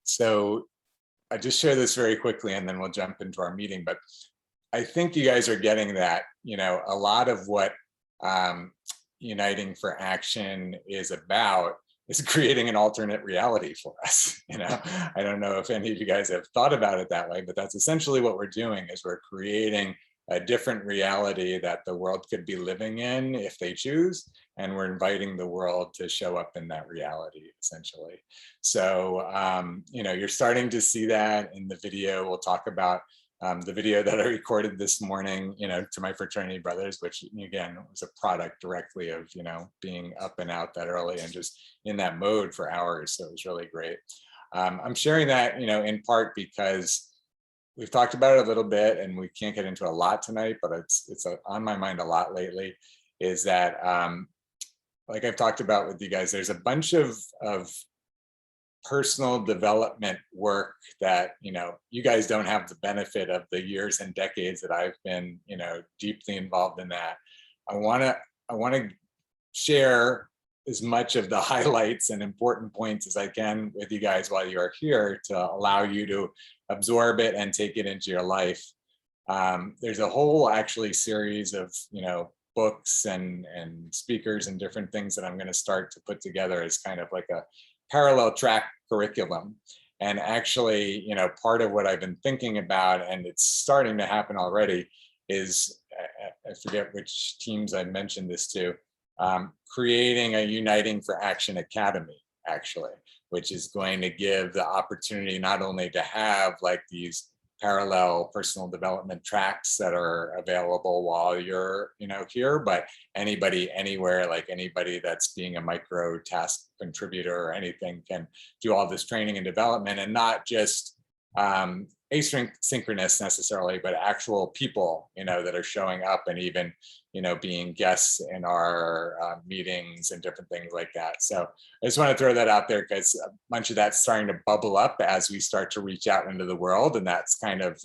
So I just share this very quickly and then we'll jump into our meeting. But I think you guys are getting that, a lot of what Uniting for Action is about is creating an alternate reality for us. I don't know if any of you guys have thought about it that way, but that's essentially what we're doing is we're creating a different reality that the world could be living in if they choose. And we're inviting the world to show up in that reality, essentially. So, you're starting to see that in the video. We'll talk about the video that I recorded this morning, to my fraternity brothers, which again was a product directly of, being up and out that early and just in that mode for hours. So it was really great. I'm sharing that, in part because we've talked about it a little bit and we can't get into a lot tonight, but it's on my mind a lot lately, is that, like I've talked about with you guys, there's a bunch of personal development work that, you guys don't have the benefit of the years and decades that I've been, deeply involved in that. I want to share as much of the highlights and important points as I can with you guys while you are here to allow you to absorb it and take it into your life. There's a whole actually series of, books and speakers and different things that I'm going to start to put together as kind of like a parallel track curriculum. And actually, part of what I've been thinking about, and it's starting to happen already, is, I forget which teams I mentioned this to, creating a Uniting for Action Academy, actually, which is going to give the opportunity not only to have like these parallel personal development tracks that are available while you're here, but anybody anywhere, like anybody that's being a micro task contributor or anything, can do all this training and development, and not just asynchronous necessarily, but actual people that are showing up and even being guests in our meetings and different things like that. So I just want to throw that out there because a bunch of that's starting to bubble up as we start to reach out into the world. And that's kind of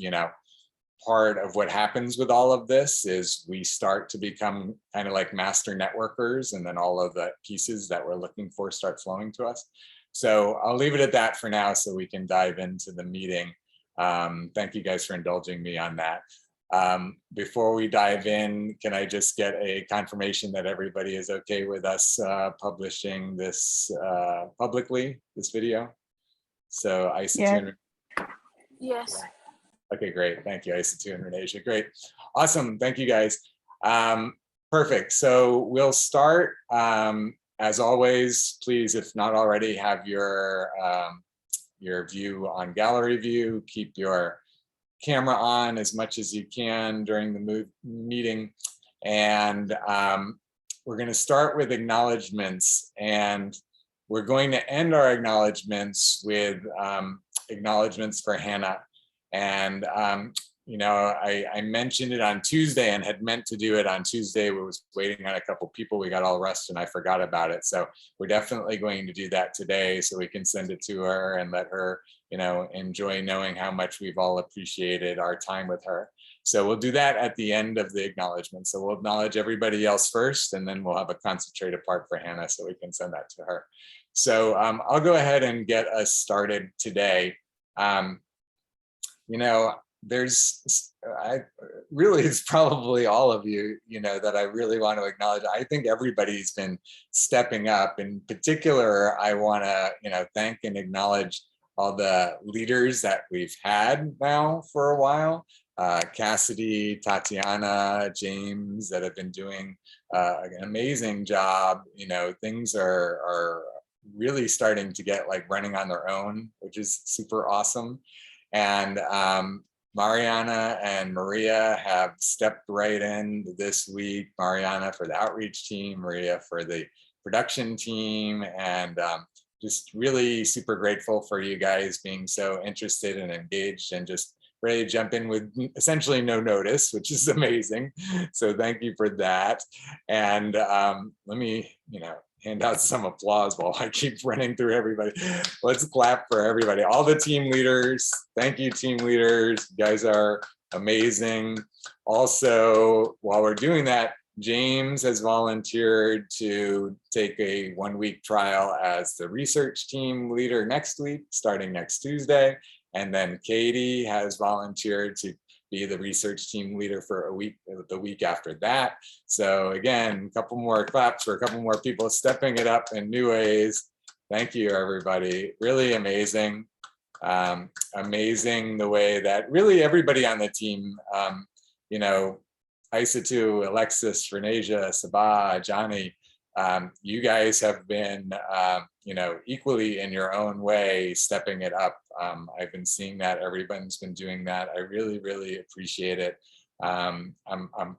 part of what happens with all of this is we start to become kind of like master networkers, and then all of the pieces that we're looking for start flowing to us. So I'll leave it at that for now so we can dive into the meeting. Thank you guys for indulging me on that. Before we dive in, can I just get a confirmation that everybody is okay with us publishing this publicly, this video? So ISA2 Yes. Okay, great. Thank you, ISA2 and Renasia. Great. Awesome. Thank you guys. Perfect. So we'll start. As always, please, if not already, have your view on gallery view. Keep your camera on as much as you can during the meeting. And we're going to start with acknowledgements, and we're going to end our acknowledgements with acknowledgements for Hannah. And I mentioned it on Tuesday and had meant to do it on Tuesday. We was waiting on a couple people. We got all rushed and I forgot about it. So we're definitely going to do that today so we can send it to her and let her, enjoy knowing how much we've all appreciated our time with her. So we'll do that at the end of the acknowledgement. So we'll acknowledge everybody else first, and then we'll have a concentrated part for Hannah so we can send that to her. So I'll go ahead and get us started today. It's probably all of you, that I really want to acknowledge. I think everybody's been stepping up. In particular, I want to, thank and acknowledge all the leaders that we've had now for a while. Cassidy, Tatiana, James, that have been doing an amazing job. Things are really starting to get like running on their own, which is super awesome. And Mariana and Maria have stepped right in this week. Mariana for the outreach team, Maria for the production team, and just really super grateful for you guys being so interested and engaged and just ready to jump in with essentially no notice, which is amazing. So thank you for that. And let me, hand out some applause while I keep running through everybody. Let's clap for everybody. All the team leaders. Thank you, team leaders. You guys are amazing. Also, while we're doing that, James has volunteered to take a 1-week trial as the research team leader next week, starting next Tuesday. And then Katie has volunteered to be the research team leader for a week, the week after that. So again, a couple more claps for a couple more people stepping it up in new ways. Thank you, everybody. Really amazing. Amazing the way that really everybody on the team, you know, Isatu, Alexis, Renasia, Sabah, Johnny, you guys have been, you know, equally in your own way, stepping it up. I've been seeing that everyone's been doing that. I really, really appreciate it. I'm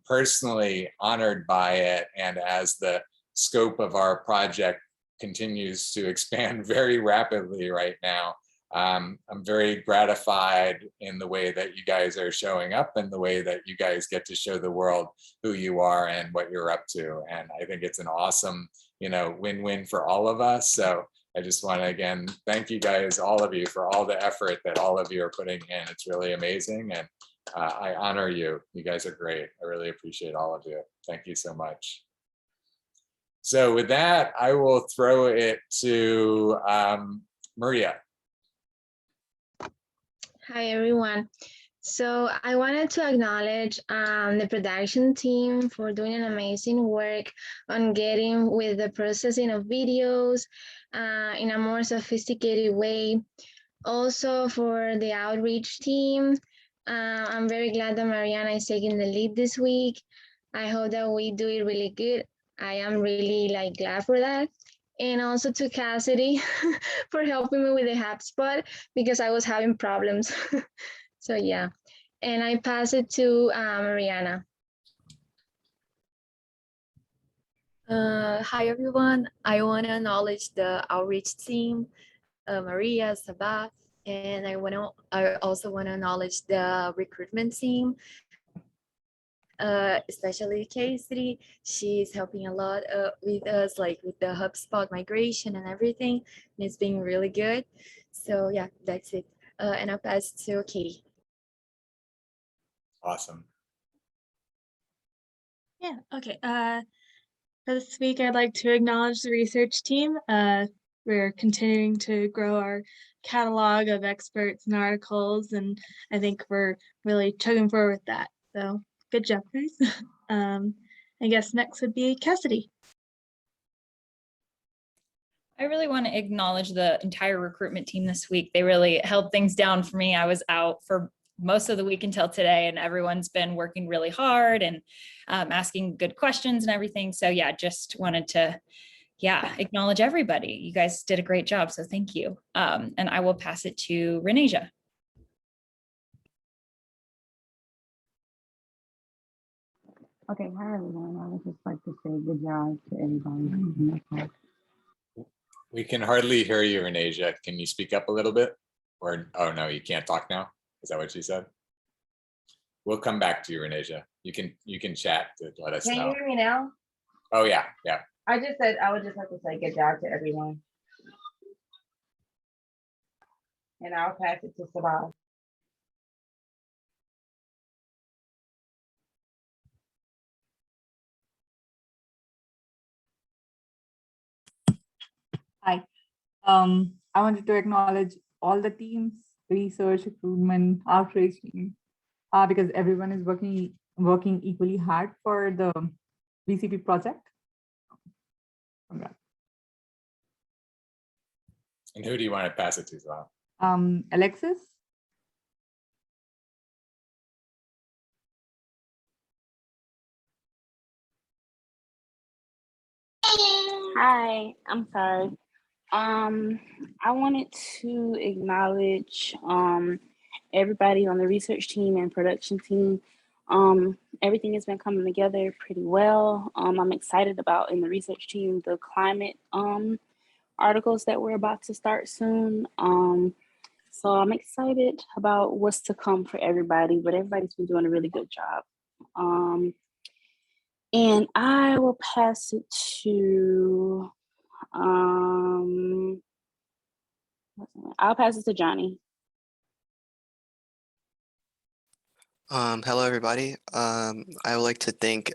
personally honored by it. And as the scope of our project continues to expand very rapidly right now, I'm very gratified in the way that you guys are showing up and the way that you guys get to show the world who you are and what you're up to. And I think it's an awesome, you know, win-win for all of us. So I just want to again thank you guys, all of you, for all the effort that all of you are putting in. It's really amazing, and I honor you. You guys are great. I really appreciate all of you. Thank you so much. So with that, I will throw it to Maria. Hi, everyone. So I wanted to acknowledge the production team for doing an amazing work on getting with the processing of videos in a more sophisticated way. Also for the outreach team, I'm very glad that Mariana is taking the lead this week. I hope that we do it really good. I am really glad for that. And also to Cassidy for helping me with the HubSpot because I was having problems. So yeah, and I pass it to Mariana. Hi everyone. I want to acknowledge the outreach team, Maria, Sabah, and I also want to acknowledge the recruitment team, especially Casey. She's helping a lot with us, like with the HubSpot migration and everything, and it's been really good. So yeah, that's it. And I'll pass to Katie. Awesome. Yeah, okay. For this week, I'd like to acknowledge the research team. We're continuing to grow our catalog of experts and articles, and I think we're really chugging forward with that. So good job, guys. I guess next would be Cassidy. I really want to acknowledge the entire recruitment team this week. They really held things down for me. I was out for most of the week until today, and everyone's been working really hard and asking good questions and everything. So yeah, just wanted to, acknowledge everybody. You guys did a great job, so thank you. And I will pass it to Renasia. Okay, hi everyone. I would just like to say good job to everybody. We can hardly hear you, Renasia. Can you speak up a little bit? Or, oh no, you can't talk now? Is that what you said? We'll come back to you, Renasia. You can chat to let us know. Can you hear me now? Oh yeah, yeah. I just said I would just like to say good job to everyone. And I'll pass it to Sabah. Hi. I wanted to acknowledge all the teams, research, recruitment, outreach team, because everyone is working equally hard for the VCP project. Congrats. And who do you want to pass it to, Sabah? Alexis. Hi, I'm sorry. I wanted to acknowledge everybody on the research team and production team. Everything has been coming together pretty well. I'm excited about in the research team the climate articles that we're about to start soon. So I'm excited about what's to come for everybody, but everybody's been doing a really good job. And I will pass it to I'll pass it to Johnny. Hello, everybody. I would like to thank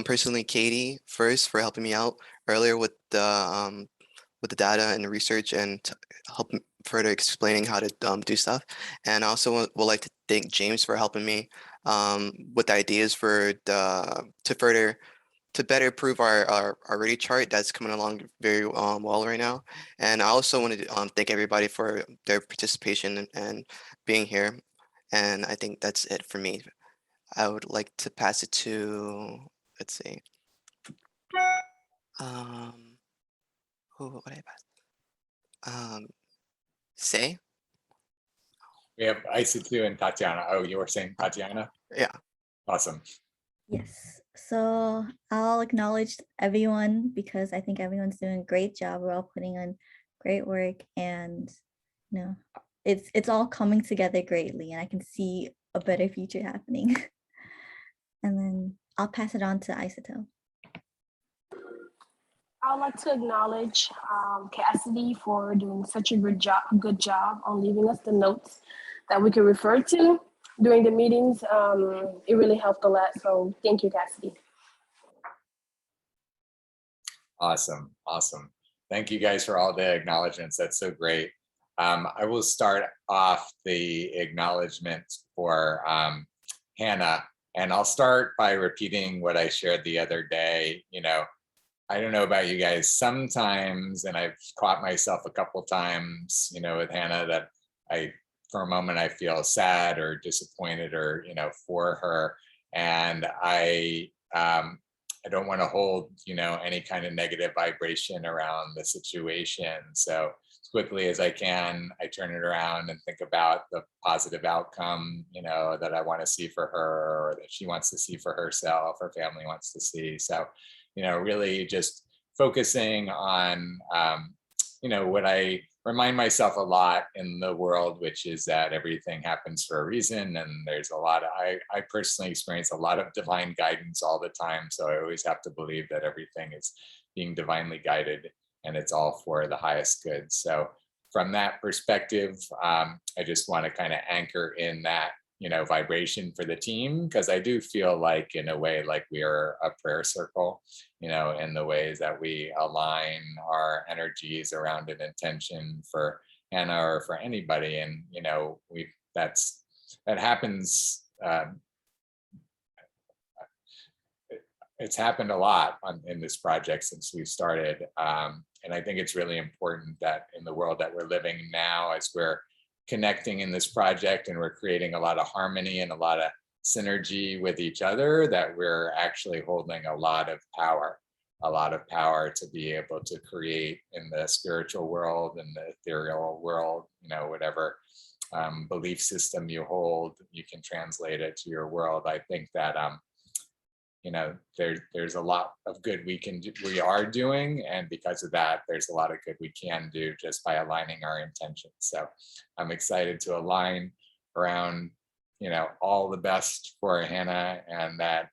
personally Katie first for helping me out earlier with the data and the research and help further explaining how to do stuff. And I also would like to thank James for helping me with ideas for to better improve our ready chart that's coming along very well right now. And I also wanted to thank everybody for their participation and being here. And I think that's it for me. I would like to pass it to, let's see, who would I pass? Say? We have Isatu and Tatiana. Oh, you were saying Tatiana? Yeah. Awesome. Yes. So I'll acknowledge everyone because I think everyone's doing a great job. We're all putting in great work, and you know, it's all coming together greatly, and I can see a better future happening. And then I'll pass it on to Isato. I'd like to acknowledge Cassidy for doing such a good job on leaving us the notes that we could refer to during the meetings. It really helped a lot. So thank you, Cassidy. Awesome. Awesome. Thank you guys for all the acknowledgements. That's so great. I will start off the acknowledgements for Hannah, and I'll start by repeating what I shared the other day. You know, I don't know about you guys, sometimes, and I've caught myself a couple times, you know, with Hannah, that for a moment, I feel sad or disappointed or, you know, for her. And I don't want to hold, you know, any kind of negative vibration around the situation. So as quickly as I can, I turn it around and think about the positive outcome, you know, that I want to see for her, or that she wants to see for herself, her family wants to see. So, you know, really just focusing on, you know, what I remind myself a lot in the world, which is that everything happens for a reason. And there's a lot of, I personally experience a lot of divine guidance all the time. So I always have to believe that everything is being divinely guided and it's all for the highest good. So from that perspective, I just want to kind of anchor in that, you know, vibration for the team, because I do feel like, in a way, like we are a prayer circle, you know, in the ways that we align our energies around an intention for Hannah or for anybody. And, you know, that happens. It's happened a lot in this project since we started. And I think it's really important that in the world that we're living now, as we're connecting in this project and we're creating a lot of harmony and a lot of synergy with each other, that we're actually holding a lot of power to be able to create in the spiritual world and the ethereal world, you know, whatever belief system you hold, you can translate it to your world. I think that, you know, there's a lot of good we are doing, and because of that, there's a lot of good we can do just by aligning our intentions. So I'm excited to align around, you know, all the best for Hannah, and that,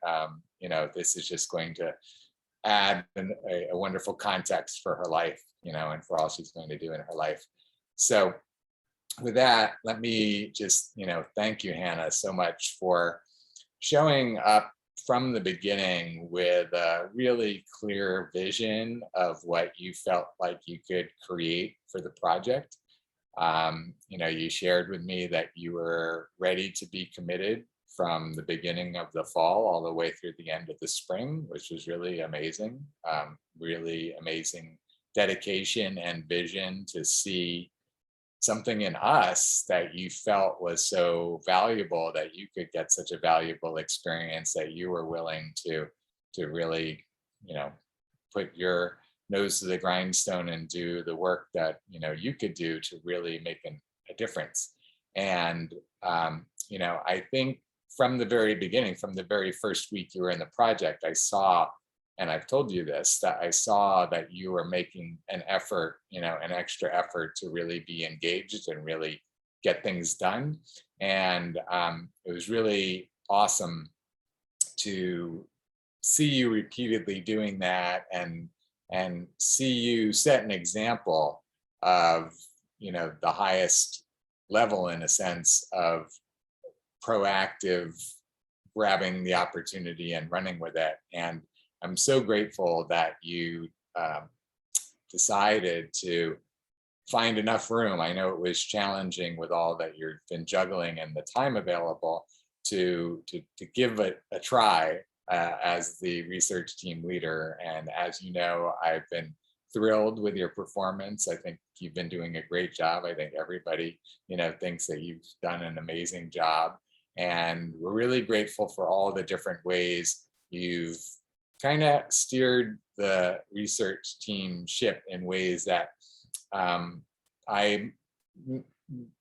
you know, this is just going to add a wonderful context for her life, you know, and for all she's going to do in her life. So with that, let me just, you know, thank you, Hannah, so much for showing up from the beginning with a really clear vision of what you felt like you could create for the project. You know, you shared with me that you were ready to be committed from the beginning of the fall all the way through the end of the spring, which was really amazing. Really amazing dedication and vision to see something in us that you felt was so valuable, that you could get such a valuable experience, that you were willing to really, you know, put your nose to the grindstone and do the work that, you know, you could do to really make a difference. And, you know, I think from the very beginning, from the very first week you were in the project, I saw, and I've told you this, that I saw that you were making an effort, you know, an extra effort to really be engaged and really get things done. And it was really awesome to see you repeatedly doing that, and see you set an example of, you know, the highest level, in a sense, of proactive grabbing the opportunity and running with it. And I'm so grateful that you decided to find enough room. I know it was challenging with all that you've been juggling and the time available to give it a try as the research team leader. And as you know, I've been thrilled with your performance. I think you've been doing a great job. I think everybody, thinks that you've done an amazing job. And we're really grateful for all the different ways you've kind of steered the research team ship in ways that I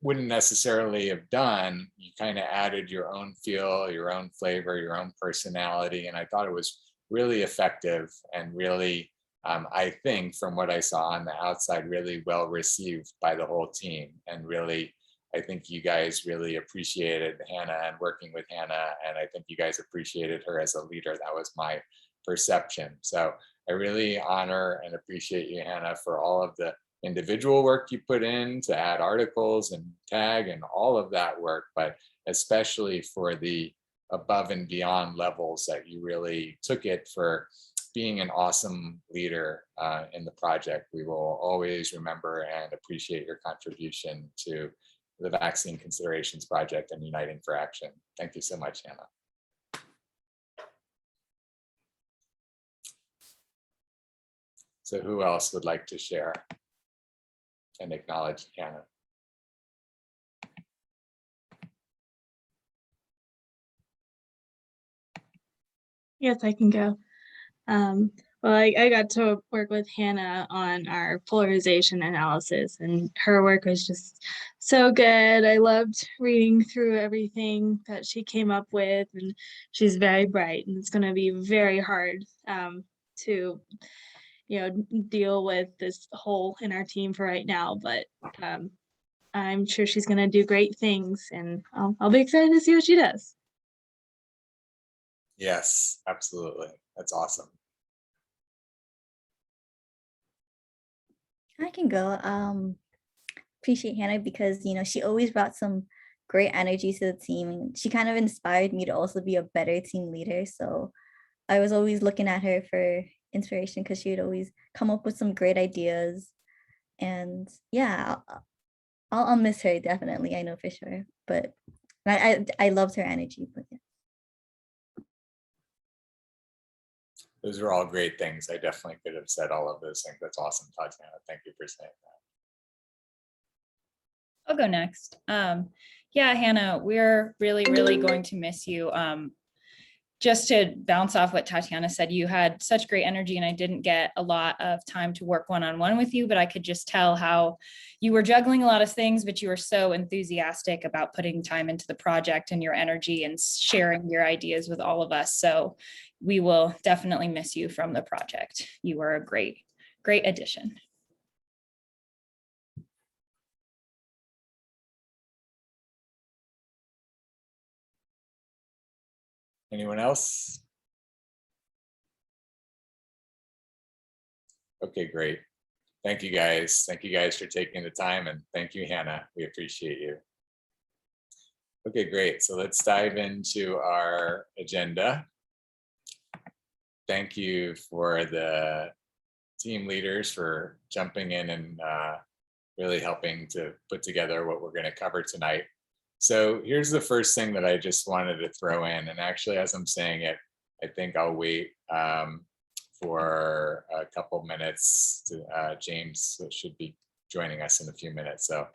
wouldn't necessarily have done. You kind of added your own feel, your own flavor, your own personality. And I thought it was really effective and really, I think from what I saw on the outside, really well received by the whole team. And really, I think you guys really appreciated Hannah and working with Hannah. And I think you guys appreciated her as a leader. That was my perception. So I really honor and appreciate you, Hannah, for all of the individual work you put in to add articles and tag and all of that work, but especially for the above and beyond levels that you really took it for being an awesome leader in the project. We will always remember and appreciate your contribution to the Vaccine Considerations Project and Uniting for Action. Thank you so much, Hannah. So who else would like to share and acknowledge Hannah? Yes, I can go. Well, I got to work with Hannah on our polarization analysis, and her work was just so good. I loved reading through everything that she came up with, and she's very bright, and it's going to be very hard to deal with this hole in our team for right now, but I'm sure she's going to do great things, and I'll be excited to see what she does. Yes, absolutely. That's awesome. I can go. Appreciate Hannah because she always brought some great energy to the team, and she kind of inspired me to also be a better team leader. So I was always looking at her for inspiration because she would always come up with some great ideas. And yeah, I'll miss her definitely. I know for sure. But I loved her energy. But yeah. Those are all great things. I definitely could have said all of those things. That's awesome, Tatiana. Thank you for saying that. I'll go next. Yeah, Hannah, we're really, really going to miss you. Just to bounce off what Tatiana said, you had such great energy, and I didn't get a lot of time to work one-on-one with you, but I could just tell how you were juggling a lot of things, but you were so enthusiastic about putting time into the project and your energy and sharing your ideas with all of us. So we will definitely miss you from the project. You were a great, great addition. Anyone else? Okay, great. Thank you guys. Thank you guys for taking the time, and thank you, Hannah. We appreciate you. Okay, great. So let's dive into our agenda. Thank you for the team leaders for jumping in and really helping to put together what we're going to cover tonight. So here's the first thing that I just wanted to throw in. And actually, as I'm saying it, I think I'll wait for a couple minutes. James should be joining us in a few minutes. So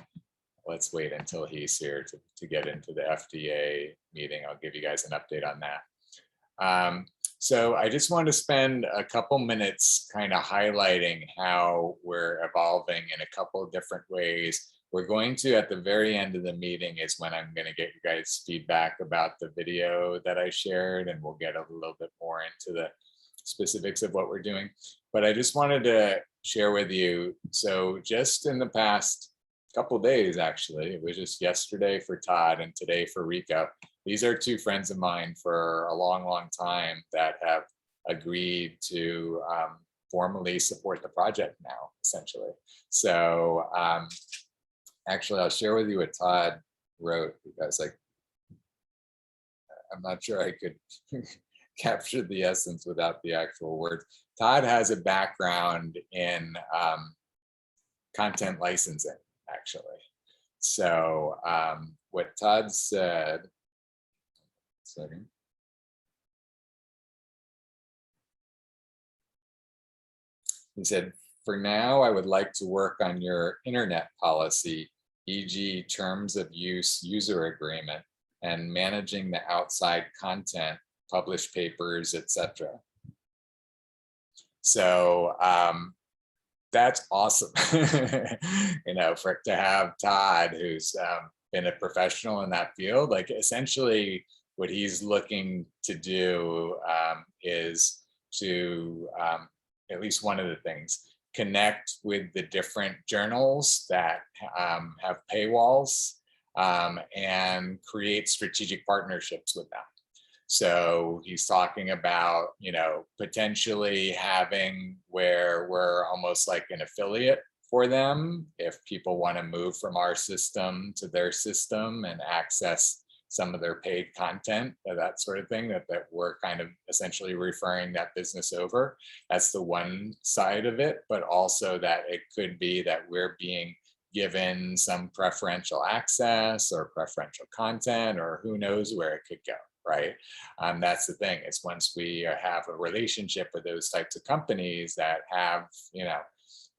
let's wait until he's here to get into the FDA meeting. I'll give you guys an update on that. So I just want to spend a couple minutes kind of highlighting how we're evolving in a couple of different ways. We're going to, at the very end of the meeting is when I'm going to get you guys feedback about the video that I shared, and we'll get a little bit more into the specifics of what we're doing. But I just wanted to share with you, so just in the past couple of days, actually, it was just yesterday for Todd and today for Rika. These are two friends of mine for a long, long time that have agreed to formally support the project now, essentially. So actually, I'll share with you what Todd wrote, because I'm not sure I could capture the essence without the actual words. Todd has a background in content licensing, actually. So what Todd said, second. He said, for now, I would like to work on your internet policy, e.g. terms of use user agreement, and managing the outside content, published papers, etc. So that's awesome, you know, to have Todd, who's been a professional in that field. Like essentially what he's looking to do is to, at least one of the things, connect with the different journals that have paywalls and create strategic partnerships with them. So he's talking about, you know, potentially having where we're almost like an affiliate for them if people want to move from our system to their system and access some of their paid content, that sort of thing, that we're kind of essentially referring that business over. That's the one side of it, but also that it could be that we're being given some preferential access or preferential content, or who knows where it could go. Right. That's the thing, is once we have a relationship with those types of companies that have, you know,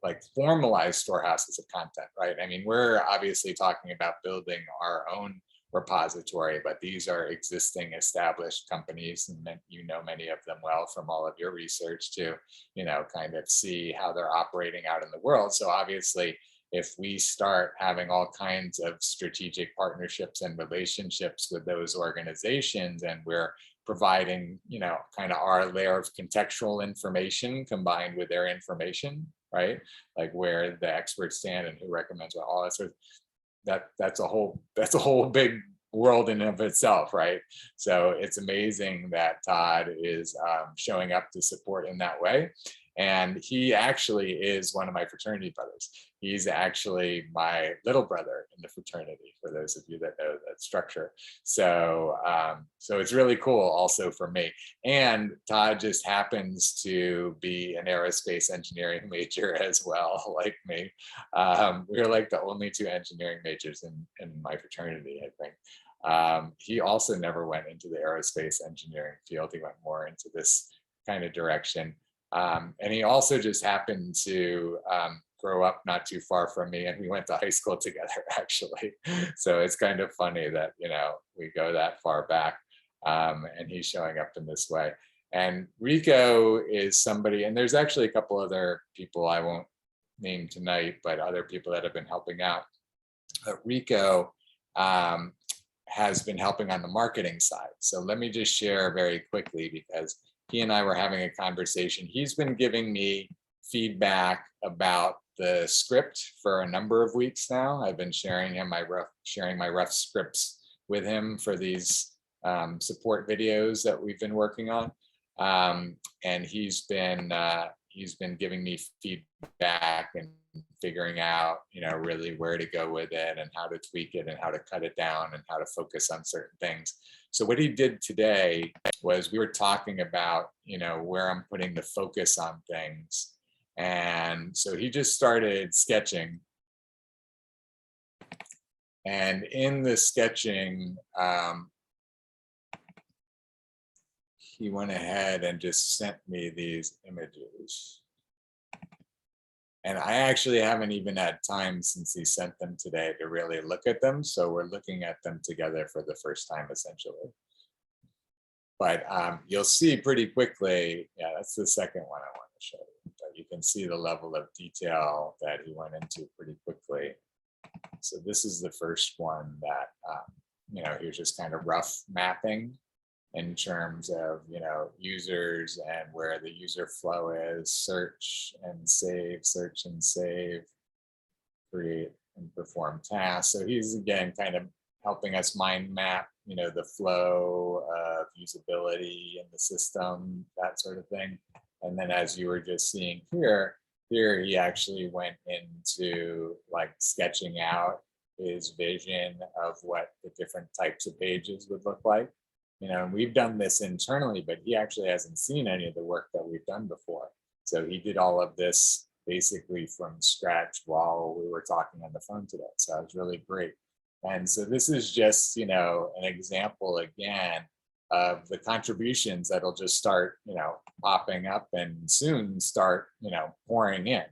like formalized storehouses of content, right? I mean, we're obviously talking about building our own repository, but these are existing established companies, and you know many of them well from all of your research to, you know, kind of see how they're operating out in the world. So obviously, if we start having all kinds of strategic partnerships and relationships with those organizations, and we're providing, you know, kind of our layer of contextual information combined with their information, right? Like where the experts stand and who recommends what, all that sort of, that's a whole big world in and of itself, right? So it's amazing that Todd is showing up to support in that way. And he actually is one of my fraternity brothers. He's actually my little brother in the fraternity, for those of you that know that structure. So, so it's really cool also for me. And Todd just happens to be an aerospace engineering major as well, like me. We're like the only two engineering majors in my fraternity, I think. He also never went into the aerospace engineering field. He went more into this kind of direction. And he also just happened to grow up not too far from me, and we went to high school together, actually. So it's kind of funny that, you know, we go that far back, and he's showing up in this way. And Rico is somebody, and there's actually a couple other people I won't name tonight, but other people that have been helping out. Rico has been helping on the marketing side. So let me just share very quickly, because he and I were having a conversation. He's been giving me feedback about the script for a number of weeks now. I've been sharing my rough scripts with him for these support videos that we've been working on. And he's been giving me feedback and figuring out, you know, really where to go with it and how to tweak it and how to cut it down and how to focus on certain things. So what he did today was, we were talking about, you know, where I'm putting the focus on things. And so he just started sketching. And in the sketching, he went ahead and just sent me these images. And I actually haven't even had time since he sent them today to really look at them. So we're looking at them together for the first time, essentially. But you'll see pretty quickly, yeah, that's the second one I want to show you. But you can see the level of detail that he went into pretty quickly. So this is the first one that, you know, he was just kind of rough mapping in terms of, you know, users and where the user flow is, search and save, create and perform tasks. So he's, again, kind of helping us mind map, you know, the flow of usability in the system, that sort of thing. And then, as you were just seeing here he actually went into like sketching out his vision of what the different types of pages would look like. and we've done this internally, but he actually hasn't seen any of the work that we've done before. So he did all of this basically from scratch while we were talking on the phone today. So it was really great. And so this is just, an example again of the contributions that'll just start, popping up and soon start, pouring in.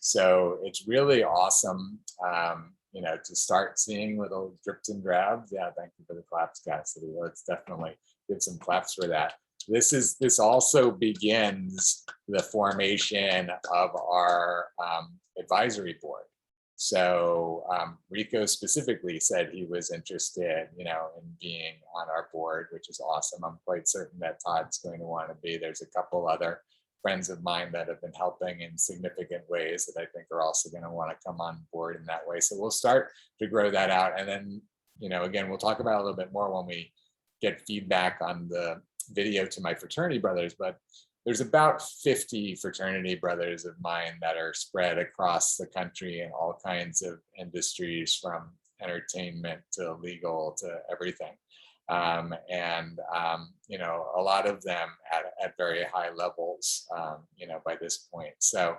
So it's really awesome, to start seeing little drips and drabs. Yeah, thank you for the claps, Cassidy. Let's definitely give some claps for that. This also begins the formation of our advisory board. So Rico specifically said he was interested, in being on our board, which is awesome. I'm quite certain that Todd's going to want to be. There's a couple other friends of mine that have been helping in significant ways that I think are also going to want to come on board in that way. So we'll start to grow that out. And then, again, we'll talk about it a little bit more when we get feedback on the video to my fraternity brothers, but there's about 50 fraternity brothers of mine that are spread across the country in all kinds of industries, from entertainment to legal to everything. A lot of them at very high levels, by this point. So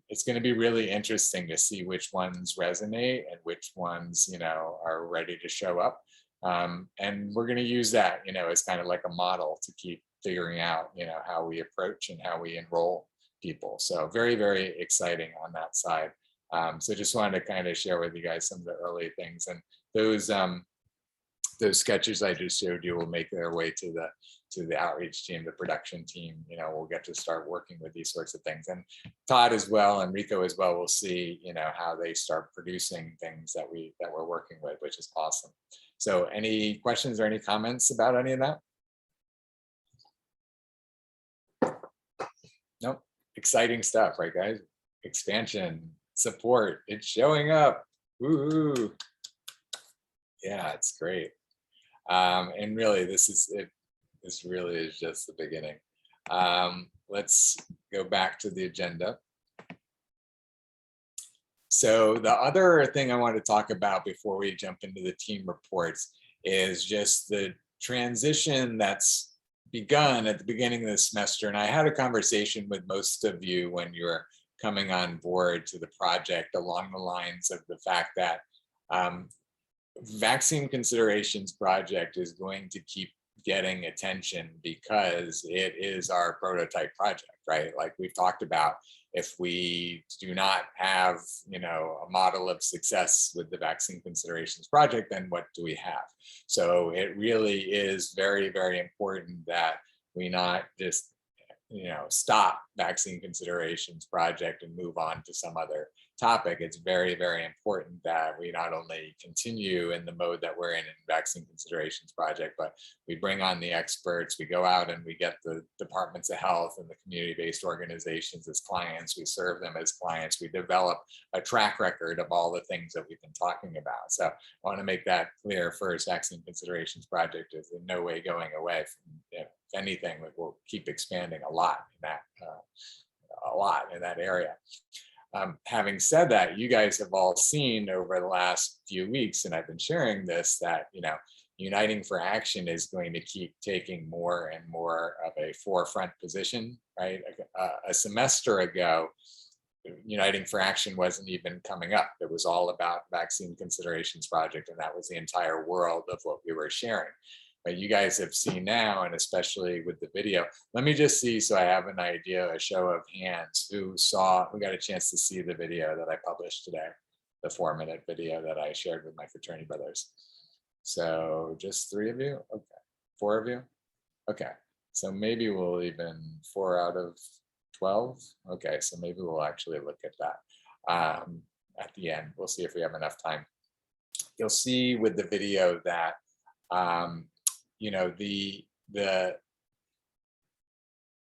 it's going to be really interesting to see which ones resonate and which ones, are ready to show up. And we're going to use that, as kind of like a model to keep figuring out, how we approach and how we enroll people. So very, very exciting on that side. So just wanted to kind of share with you guys some of the early things, and those sketches I just showed you will make their way to the outreach team, the production team. We'll get to start working with these sorts of things, and Todd as well and Rico as well. We'll see, how they start producing things that we're working with, which is awesome. So any questions or any comments about any of that? Nope. Exciting stuff, right, guys? Expansion, support, it's showing up. Woo! Yeah, it's great. And really, this is it. This really is just the beginning. Let's go back to the agenda. So the other thing I want to talk about before we jump into the team reports is just the transition that's begun at the beginning of the semester. And I had a conversation with most of you when you were coming on board to the project along the lines of the fact that Vaccine Considerations Project is going to keep getting attention because it is our prototype project, right? Like we've talked about, if we do not have, a model of success with the Vaccine Considerations Project, then what do we have? So it really is very, very important that we not just, stop Vaccine Considerations Project and move on to some other topic. It's very, very important that we not only continue in the mode that we're in Vaccine Considerations Project, but we bring on the experts, we go out and we get the departments of health and the community-based organizations as clients, we serve them as clients, we develop a track record of all the things that we've been talking about. So I want to make that clear first. Vaccine Considerations Project is in no way going away. If anything, we'll keep expanding a lot in that area. Having said that, you guys have all seen over the last few weeks, and I've been sharing this, that Uniting for Action is going to keep taking more and more of a forefront position, right? A semester ago, Uniting for Action wasn't even coming up. It was all about Vaccine Considerations Project, and that was the entire world of what we were sharing. But you guys have seen now, and especially with the video, let me just see, so I have an idea, a show of hands, who got a chance to see the video that I published today, the 4-minute video that I shared with my fraternity brothers. So just 3 of you? Okay. 4 of you? Okay. So maybe we'll even 4 out of 12. Okay, so maybe we'll actually look at that at the end. We'll see if we have enough time. You'll see with the video that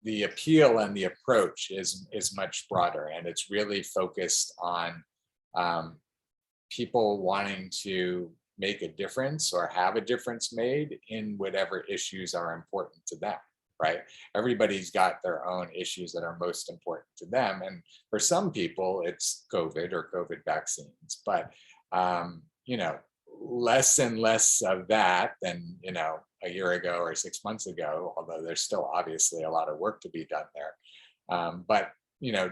the appeal and the approach is much broader, and it's really focused on people wanting to make a difference or have a difference made in whatever issues are important to them, right? Everybody's got their own issues that are most important to them, and for some people it's COVID or COVID vaccines, but less and less of that than a year ago or 6 months ago, although there's still obviously a lot of work to be done there. But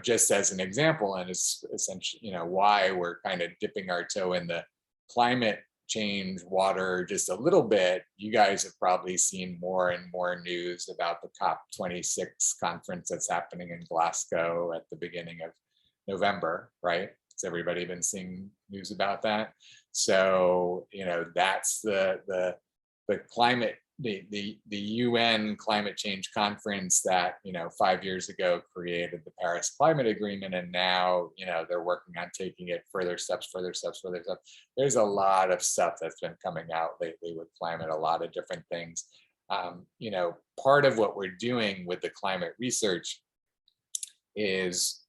just as an example, and it's essentially, why we're kind of dipping our toe in the climate change water just a little bit. You guys have probably seen more and more news about the COP26 conference that's happening in Glasgow at the beginning of November, right? Has everybody been seeing news about that? So, that's the climate, the UN climate change conference that 5 years ago created the Paris Climate Agreement, and now they're working on taking it further steps. There's a lot of stuff that's been coming out lately with climate, a lot of different things. Part of what we're doing with the climate research is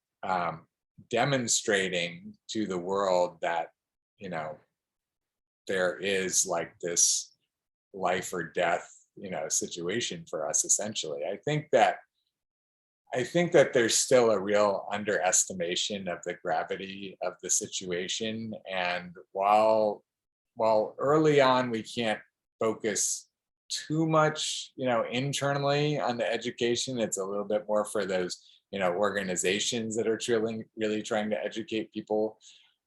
demonstrating to the world that there is like this life or death situation for us, essentially. I think that there's still a real underestimation of the gravity of the situation, and while early on we can't focus too much internally on the education, it's a little bit more for those organizations that are really trying to educate people,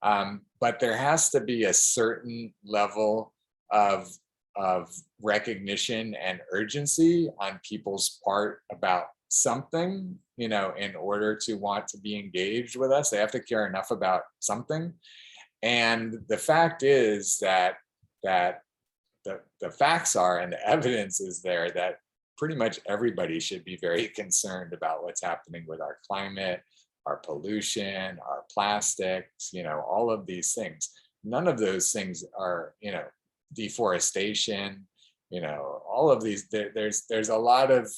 but there has to be a certain level of recognition and urgency on people's part about something, in order to want to be engaged with us. They have to care enough about something. And the fact is that the facts are, and the evidence is there, that pretty much everybody should be very concerned about what's happening with our climate, our pollution, our plastics, all of these things. None of those things are, deforestation, all of these, there's a lot of,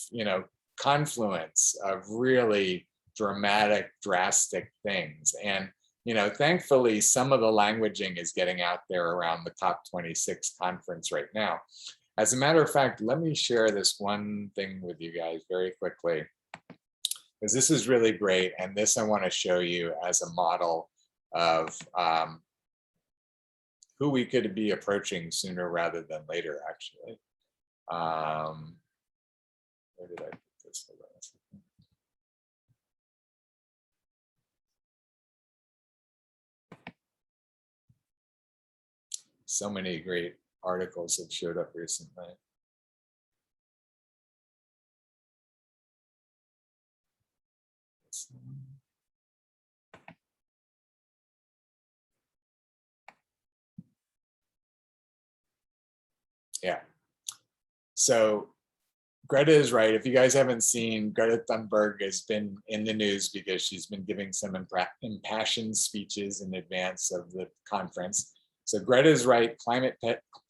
confluence of really drastic things. And, thankfully, some of the languaging is getting out there around the COP26 conference right now. As a matter of fact, let me share this one thing with you guys very quickly, because this is really great. And this I want to show you as a model of who we could be approaching sooner rather than later, actually. Where did I put this? Hold on a second. So many great articles have showed up recently. Yeah. So Greta is right. If you guys haven't seen, Greta Thunberg has been in the news because she's been giving some impassioned speeches in advance of the conference. So Greta is right. Climate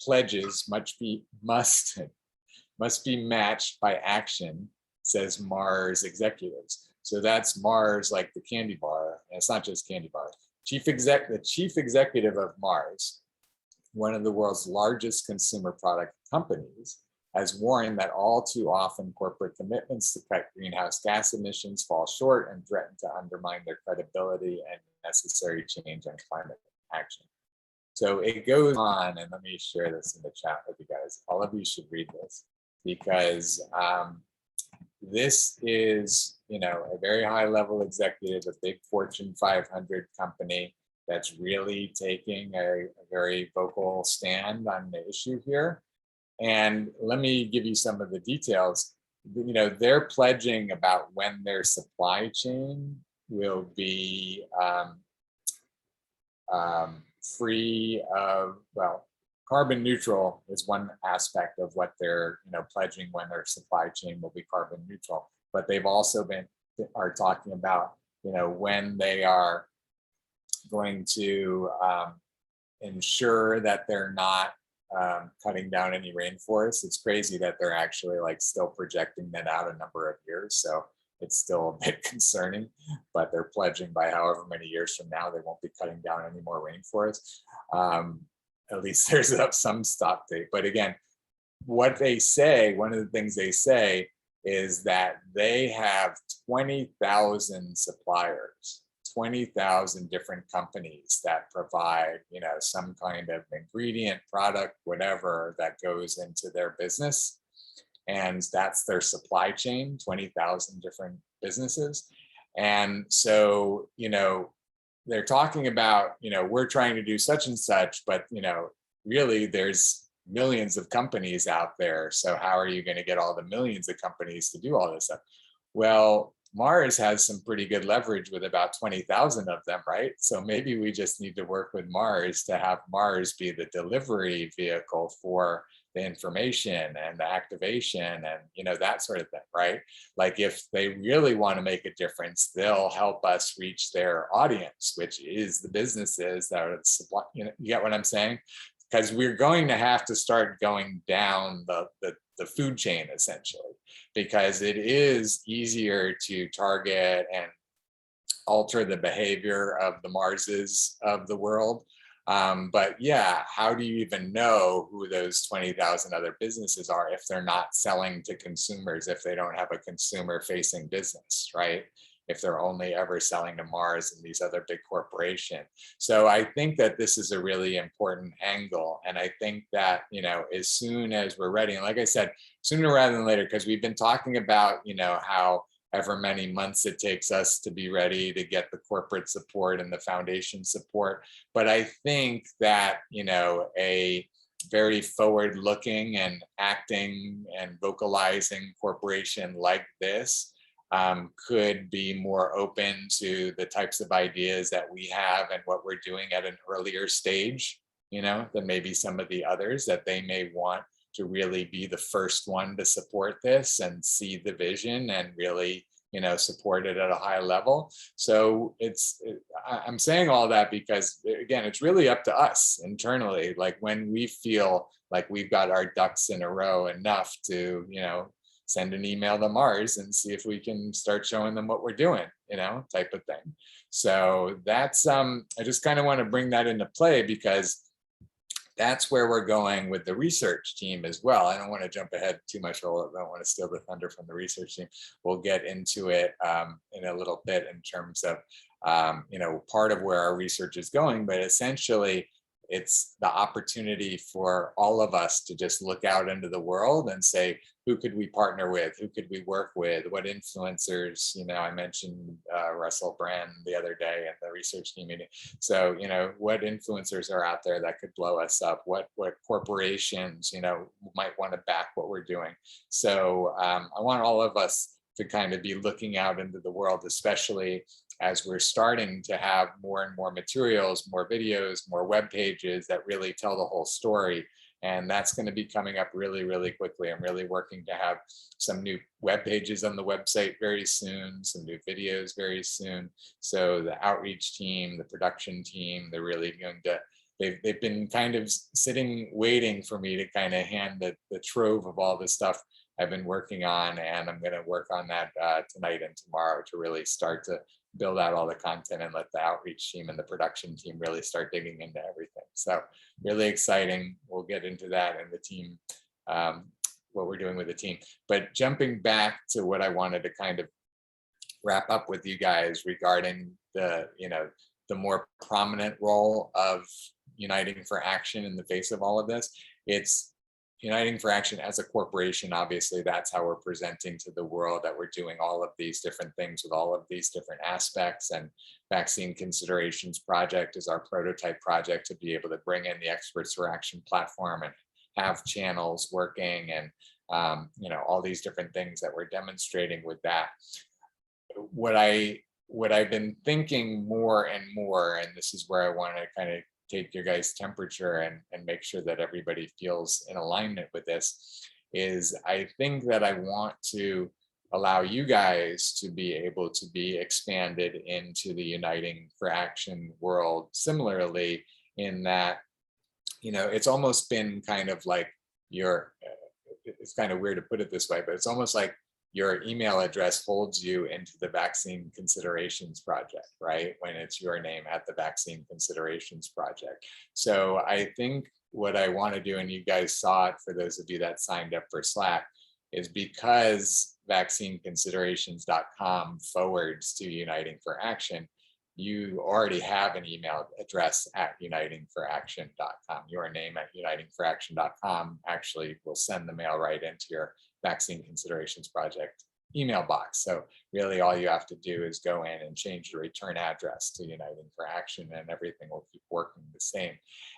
pledges must be matched by action, says Mars executives. So that's Mars, like the candy bar. And it's not just candy bar. The chief executive of Mars, one of the world's largest consumer product companies, has warned that all too often corporate commitments to cut greenhouse gas emissions fall short and threaten to undermine their credibility and necessary change on climate action. So it goes on, and let me share this in the chat with you guys. All of you should read this, because this is, a very high level executive, a big Fortune 500 company that's really taking a very vocal stand on the issue here. And let me give you some of the details. They're pledging about when their supply chain will be free of, carbon neutral is one aspect of what they're pledging, when their supply chain will be carbon neutral. But they've also are talking about when they are going to ensure that they're not cutting down any rainforests. It's crazy that they're actually still projecting that out a number of years. So it's still a bit concerning, but they're pledging by however many years from now, they won't be cutting down any more rainforests. At least there's some stop date. But again, what they say, one of the things they say is that they have 20,000 suppliers, 20,000 different companies that provide, you know, some kind of ingredient, product, whatever that goes into their business. And that's their supply chain, 20,000 different businesses. And so, you know, they're talking about, you know, we're trying to do such and such, but, you know, really there's millions of companies out there. So how are you going to get all the millions of companies to do all this stuff? Well, Mars has some pretty good leverage with about 20,000 of them, right? So maybe we just need to work with Mars to have Mars be the delivery vehicle for the information and the activation and, you know, that sort of thing, right? Like if they really want to make a difference, they'll help us reach their audience, which is the businesses that are supply, you know, you get what I'm saying? Because we're going to have to start going down the food chain essentially, because it is easier to target and alter the behavior of the Marses of the world. But yeah, how do you even know who those 20,000 other businesses are if they're not selling to consumers, if they don't have a consumer facing business, right? If they're only ever selling to Mars and these other big corporations. So I think that this is a really important angle. And I think that, you know, as soon as we're ready, and like I said, sooner rather than later, because we've been talking about, you know, how ever many months it takes us to be ready to get the corporate support and the foundation support. But I think that, you know, a very forward looking and acting and vocalizing corporation like this could be more open to the types of ideas that we have and what we're doing at an earlier stage, you know, than maybe some of the others, that they may want to really be the first one to support this and see the vision and really, you know, support it at a high level. So I'm saying all that because, again, it's really up to us internally, like when we feel like we've got our ducks in a row enough to, you know, send an email to Mars and see if we can start showing them what we're doing, you know, type of thing. So that's, I just kind of want to bring that into play because that's where we're going with the research team as well. I don't want to jump ahead too much. I don't want to steal the thunder from the research team. We'll get into it in a little bit in terms of, you know, part of where our research is going, but essentially it's the opportunity for all of us to just look out into the world and say, who could we partner with? Who could we work with? What influencers? You know, I mentioned Russell Brand the other day at the research team meeting. So, you know, what influencers are out there that could blow us up? What corporations, you know, might want to back what we're doing? So I want all of us to kind of be looking out into the world, especially as we're starting to have more and more materials, more videos, more web pages that really tell the whole story. And that's going to be coming up really, really quickly. I'm really working to have some new web pages on the website very soon, some new videos very soon. So the outreach team, the production team, they're really going to, they've been kind of sitting, waiting for me to kind of hand the trove of all the stuff I've been working on. And I'm going to work on that tonight and tomorrow to really start to build out all the content and let the outreach team and the production team really start digging into everything. So really exciting. We'll get into that and the team, what we're doing with the team. But jumping back to what I wanted to kind of wrap up with you guys regarding the, you know, the more prominent role of Uniting for Action in the face of all of this. It's Uniting for Action as a corporation. Obviously, that's how we're presenting to the world that we're doing all of these different things with all of these different aspects. And Vaccine Considerations Project is our prototype project to be able to bring in the Experts for Action platform and have channels working and you know, all these different things that we're demonstrating with that. What I've been thinking more and more, and this is where I want to kind of take your guys' temperature and make sure that everybody feels in alignment with this, is I think that I want to allow you guys to be able to be expanded into the Uniting for Action world similarly, in that, you know, it's almost been kind of like your, it's kind of weird to put it this way, but it's almost like your email address holds you into the Vaccine Considerations Project, right? When it's your name at the Vaccine Considerations Project. So I think what I want to do, and you guys saw it for those of you that signed up for Slack, is because vaccineconsiderations.com forwards to Uniting for Action, you already have an email address at unitingforaction.com. Your name at unitingforaction.com actually will send the mail right into your Vaccine Considerations Project email box. So really all you have to do is go in and change the return address to Uniting for Action, and everything will keep working the same.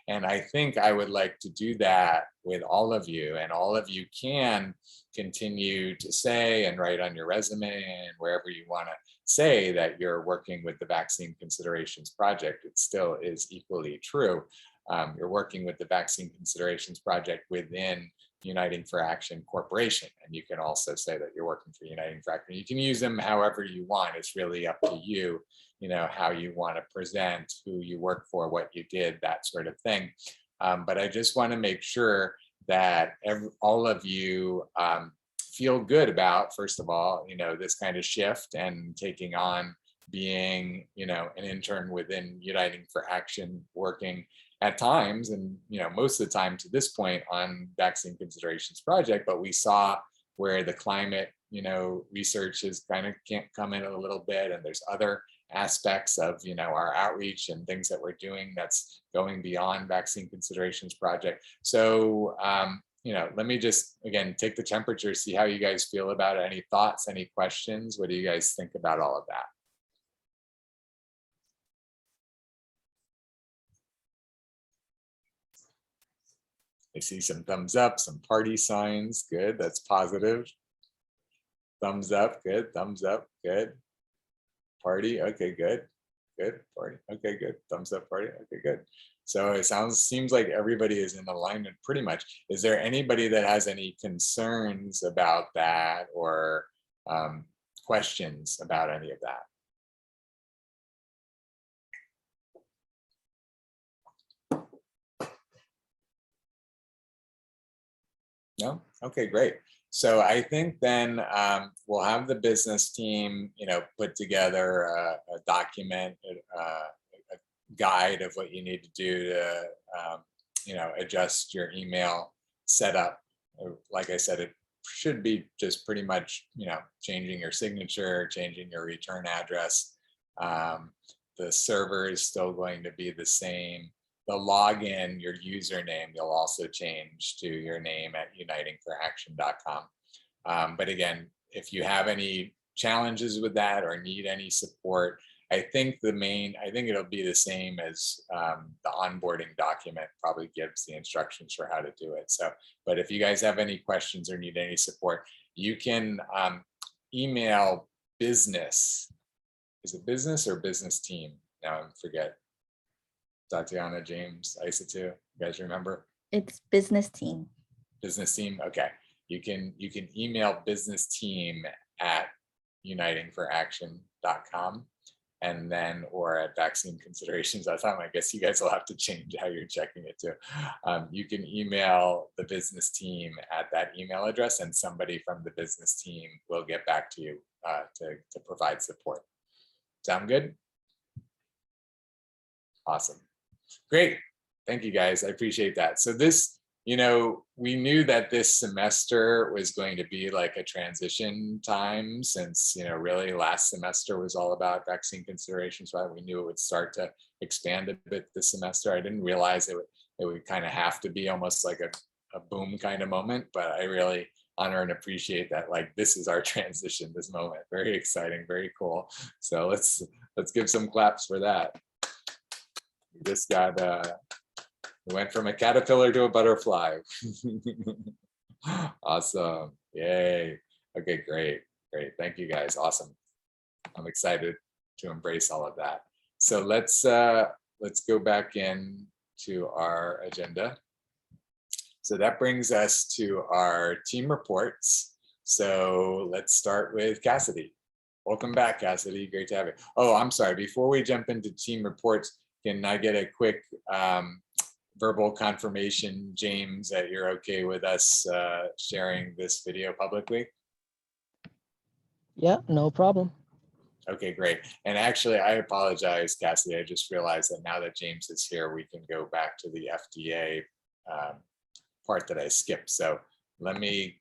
And I think I would like to do that with all of you, and all of you can continue to say and write on your resume and wherever you want to say that you're working with the Vaccine Considerations Project. It still is equally true. You're working with the Vaccine Considerations Project within Uniting for Action Corporation, and you can also say that you're working for Uniting for Action. You can use them however you want. It's really up to you, how you want to present, who you work for, what you did, that sort of thing. But I just want to make sure that all of you feel good about, first of all, this kind of shift and taking on being, an intern within Uniting for Action, working at times, and most of the time to this point on Vaccine Considerations Project. But we saw where the climate research is kind of can't come in a little bit, and there's other aspects of our outreach and things that we're doing that's going beyond Vaccine Considerations Project. So let me just again take the temperature, see how you guys feel about it. Any thoughts, any questions? What do you guys think about all of that? I see some thumbs up, some party signs. Good, that's positive. Thumbs up, good. Thumbs up, good. Party, okay, good. Good, party, okay, good. Thumbs up, party, okay, good. So it seems like everybody is in alignment pretty much. Is there anybody that has any concerns about that, or questions about any of that? No? Okay, great. So I think then we'll have the business team, put together a document, a guide of what you need to do to, adjust your email setup. Like I said, it should be just pretty much, changing your signature, changing your return address. The server is still going to be the same. The login, your username, you'll also change to your name at unitingforaction.com. But again, if you have any challenges with that or need any support, I think it'll be the same as the onboarding document probably gives the instructions for how to do it. So, but if you guys have any questions or need any support, you can email business. Is it business or business team? Now I forget. Tatiana, James, Isa too. You guys remember? It's business team. Business team. Okay. You can email business team at unitingforaction.com, and then or at Vaccine Considerations.com. I guess you guys will have to change how you're checking it too. You can email the business team at that email address, and somebody from the business team will get back to you to provide support. Sound good? Awesome. Great. Thank you guys. I appreciate that. So this, we knew that this semester was going to be like a transition time, since, really last semester was all about vaccine considerations, right? We knew it would start to expand a bit this semester. I didn't realize it would kind of have to be almost like a boom kind of moment, but I really honor and appreciate that, like, this is our transition, this moment. Very exciting, very cool. So let's give some claps for that. We just got we went from a caterpillar to a butterfly. Awesome. Yay. Okay, great. Thank you guys. Awesome. I'm excited to embrace all of that. So let's go back in to our agenda. So that brings us to our team reports. So let's start with Cassidy. Welcome back, Cassidy. Great to have you. Oh, I'm sorry. Before we jump into team reports, can I get a quick verbal confirmation, James, that you're okay with us sharing this video publicly? Yeah, no problem. Okay, great. And actually, I apologize, Cassidy. I just realized that now that James is here, we can go back to the FDA part that I skipped. So let me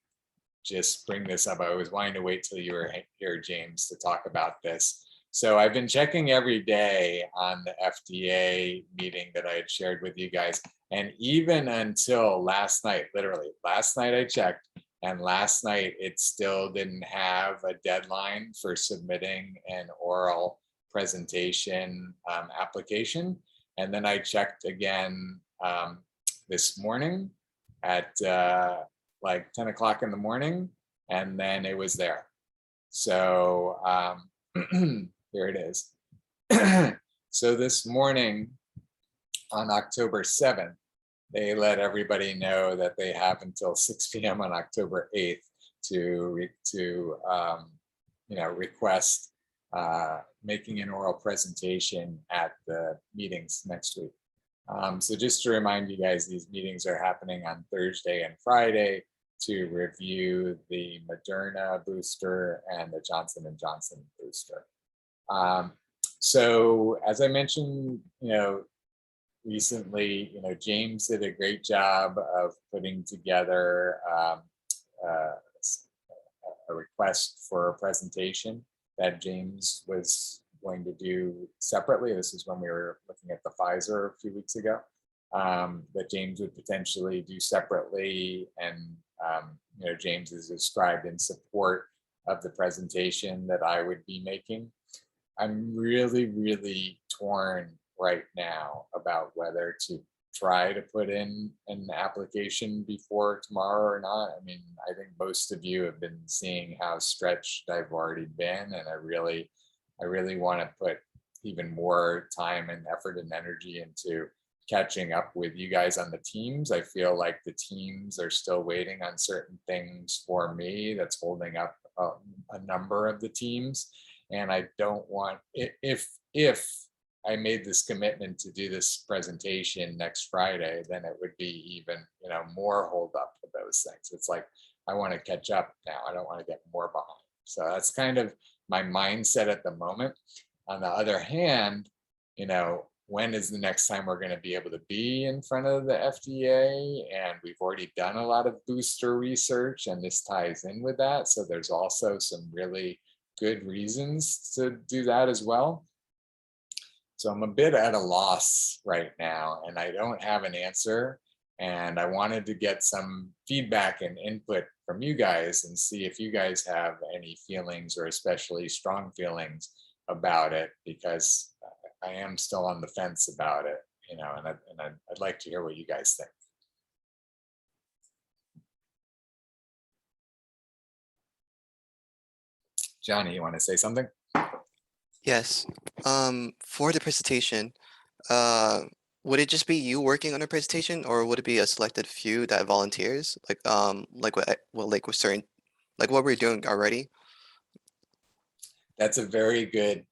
just bring this up. I was wanting to wait till you were here, James, to talk about this. So I've been checking every day on the FDA meeting that I had shared with you guys. And even until last night, literally last night I checked, and last night it still didn't have a deadline for submitting an oral presentation application. And then I checked again this morning at like 10 o'clock in the morning, and then it was there. So here it is. So this morning on October 7th, they let everybody know that they have until 6 p.m. on October 8th to request making an oral presentation at the meetings next week. So just to remind you guys, these meetings are happening on Thursday and Friday to review the Moderna booster and the Johnson & Johnson booster. So as I mentioned, recently, James did a great job of putting together a request for a presentation that James was going to do separately. This is when we were looking at the Pfizer a few weeks ago, that James would potentially do separately. And, James is described in support of the presentation that I would be making. I'm really, really torn right now about whether to try to put in an application before tomorrow or not. I mean, I think most of you have been seeing how stretched I've already been, and I really want to put even more time and effort and energy into catching up with you guys on the teams. I feel like the teams are still waiting on certain things for me that's holding up a number of the teams. And I don't want, if I made this commitment to do this presentation next Friday, then it would be even, more hold up of those things. It's like, I want to catch up now. I don't want to get more behind. So that's kind of my mindset at the moment. On the other hand, when is the next time we're going to be able to be in front of the FDA? And we've already done a lot of booster research, and this ties in with that. So there's also some really good reasons to do that as well. So I'm a bit at a loss right now, and I don't have an answer. And I wanted to get some feedback and input from you guys and see if you guys have any feelings, or especially strong feelings about it, because I am still on the fence about it, and I'd like to hear what you guys think. Johnny, you want to say something? Yes. For the presentation, would it just be you working on a presentation, or would it be a selected few that volunteers, like what we're doing already? That's a very good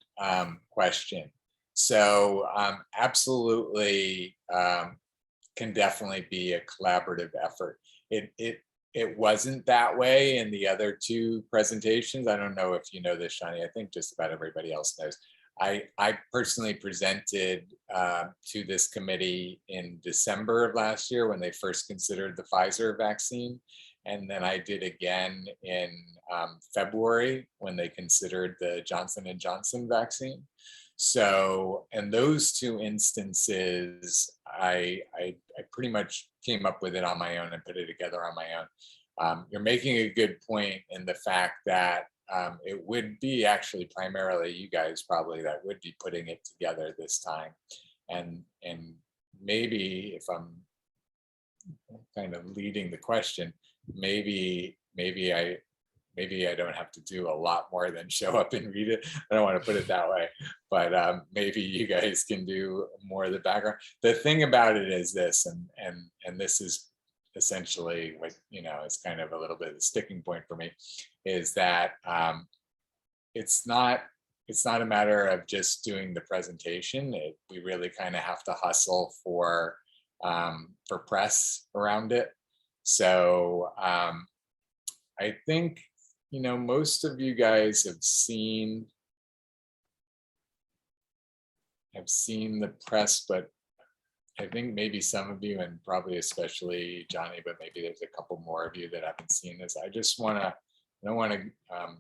question. So absolutely can definitely be a collaborative effort. It wasn't that way in the other two presentations. I don't know if you know this, Shani. I think just about everybody else knows. I personally presented to this committee in December of last year when they first considered the Pfizer vaccine. And then I did again in February when they considered the Johnson & Johnson vaccine. So, in those two instances, I pretty much came up with it on my own and put it together on my own. You're making a good point in the fact that it would be actually primarily you guys probably that would be putting it together this time. And maybe if I'm kind of leading the question, maybe I don't have to do a lot more than show up and read it. I don't want to put it that way, but maybe you guys can do more of the background. The thing about it is this, and this is essentially what, it's kind of a little bit of a sticking point for me, is that it's not a matter of just doing the presentation. We really kind of have to hustle for press around it. So I think, most of you guys have seen the press, but I think maybe some of you, and probably especially Johnny, but maybe there's a couple more of you that haven't seen this. I just want to I don't want to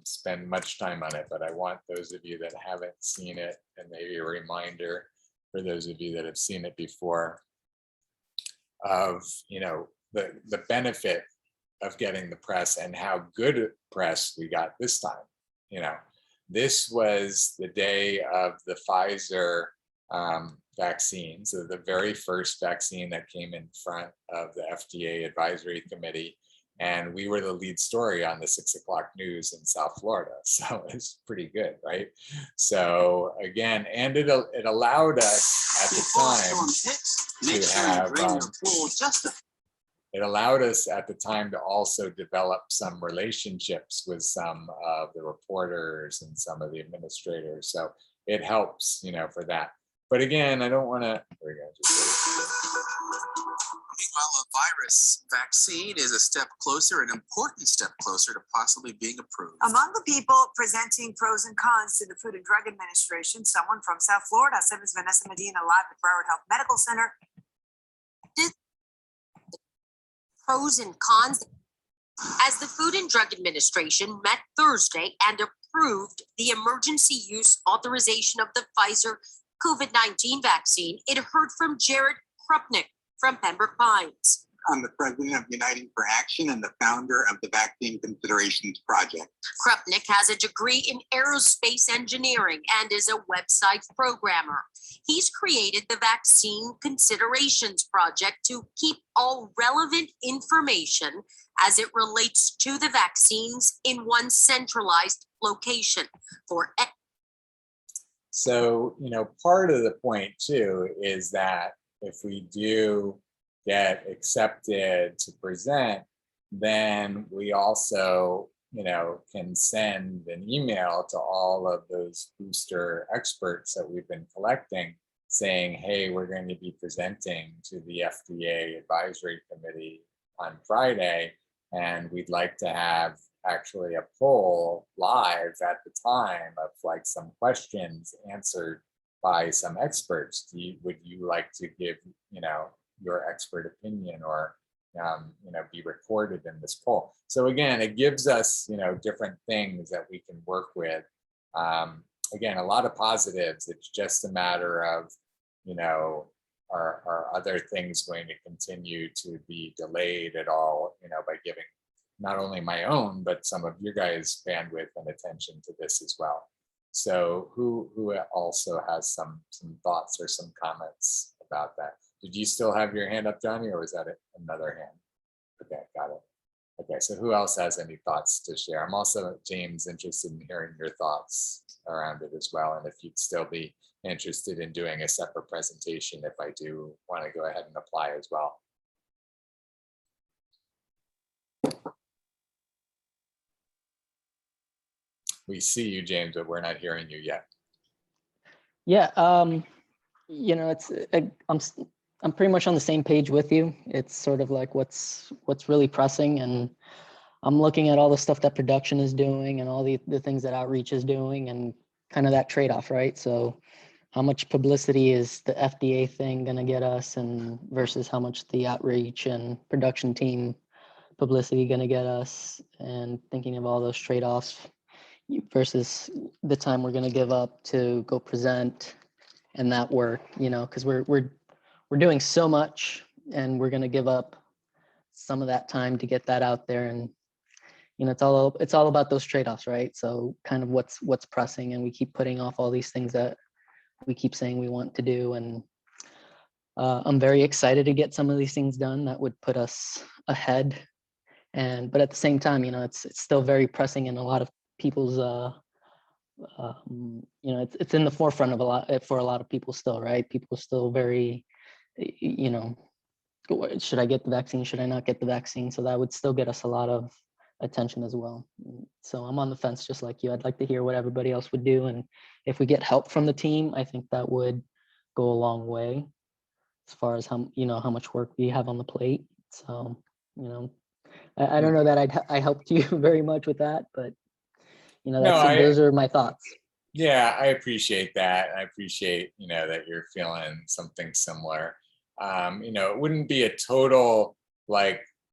spend much time on it, but I want those of you that haven't seen it, and maybe a reminder for those of you that have seen it before, of the benefit of getting the press and how good press we got this time. This was the day of the Pfizer vaccine, so the very first vaccine that came in front of the FDA advisory committee, and we were the lead story on the 6 o'clock news in South Florida. So it's pretty good, right? So again, and it allowed us at the time to have it allowed us at the time to also develop some relationships with some of the reporters and some of the administrators. So it helps, for that. But again, I don't want to. Meanwhile, a virus vaccine is a step closer, an important step closer to possibly being approved. Among the people presenting pros and cons to the Food and Drug Administration, someone from South Florida, 7's Vanessa Medina, live at Broward Health Medical Center. Pros and cons as the Food and Drug Administration met Thursday and approved the emergency use authorization of the Pfizer COVID-19 vaccine. It heard from Jared Krupnick from Pembroke Pines. I'm the president of Uniting for Action and the founder of the Vaccine Considerations Project. Krupnick has a degree in aerospace engineering and is a website programmer. He's created the Vaccine Considerations Project to keep all relevant information as it relates to the vaccines in one centralized location. So, part of the point too is that if we do get accepted to present, then we also, can send an email to all of those booster experts that we've been collecting saying, hey, we're going to be presenting to the FDA advisory committee on Friday, and we'd like to have actually a poll live at the time of some questions answered by some experts. Would you like to give, your expert opinion or, be recorded in this poll? So again, it gives us, different things that we can work with. Again, a lot of positives. It's just a matter of, are other things going to continue to be delayed at all, by giving not only my own, but some of your guys' bandwidth and attention to this as well. So who also has some thoughts or some comments about that? Did you still have your hand up, Johnny, or was that another hand? Okay, got it. Okay, so who else has any thoughts to share? I'm also, James, interested in hearing your thoughts around it as well, and if you'd still be interested in doing a separate presentation if I do want to go ahead and apply as well. We see you, James, but we're not hearing you yet. Yeah, I'm pretty much on the same page with you. It's sort of like what's really pressing, and I'm looking at all the stuff that production is doing and all the things that outreach is doing, and kind of that trade-off, right? So how much publicity is the FDA thing going to get us, and versus how much the outreach and production team publicity going to get us, and thinking of all those trade-offs versus the time we're going to give up to go present and that work, because we're doing so much, and we're going to give up some of that time to get that out there. And it's all about those trade-offs, right? So kind of what's pressing, and we keep putting off all these things that we keep saying we want to do. And I'm very excited to get some of these things done that would put us ahead. But at the same time, it's still very pressing in a lot of people's it's in the forefront of for a lot of people still, right? People are still very, should I get the vaccine? Should I not get the vaccine? So that would still get us a lot of attention as well. So I'm on the fence just like you. I'd like to hear what everybody else would do, and if we get help from the team, I think that would go a long way as far as how much work we have on the plate. So I don't know that I helped you very much with that, but those are my thoughts. Yeah, I appreciate that. I appreciate, that you're feeling something similar. It wouldn't be a total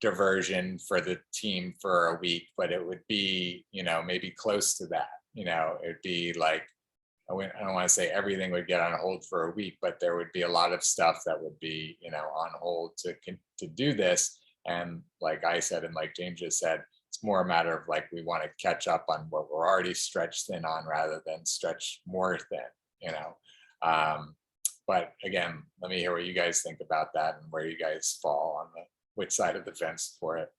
diversion for the team for a week, but it would be, you know, maybe close to that. You know, it'd be like, I don't want to say everything would get on hold for a week, but there would be a lot of stuff that would be, you know, on hold to do this. And like I said, and like James just said, it's more a matter of like, we want to catch up on what we're already stretched thin on rather than stretch more thin, you know. But again, let me hear what you guys think about that and where you guys fall on which side of the fence for it.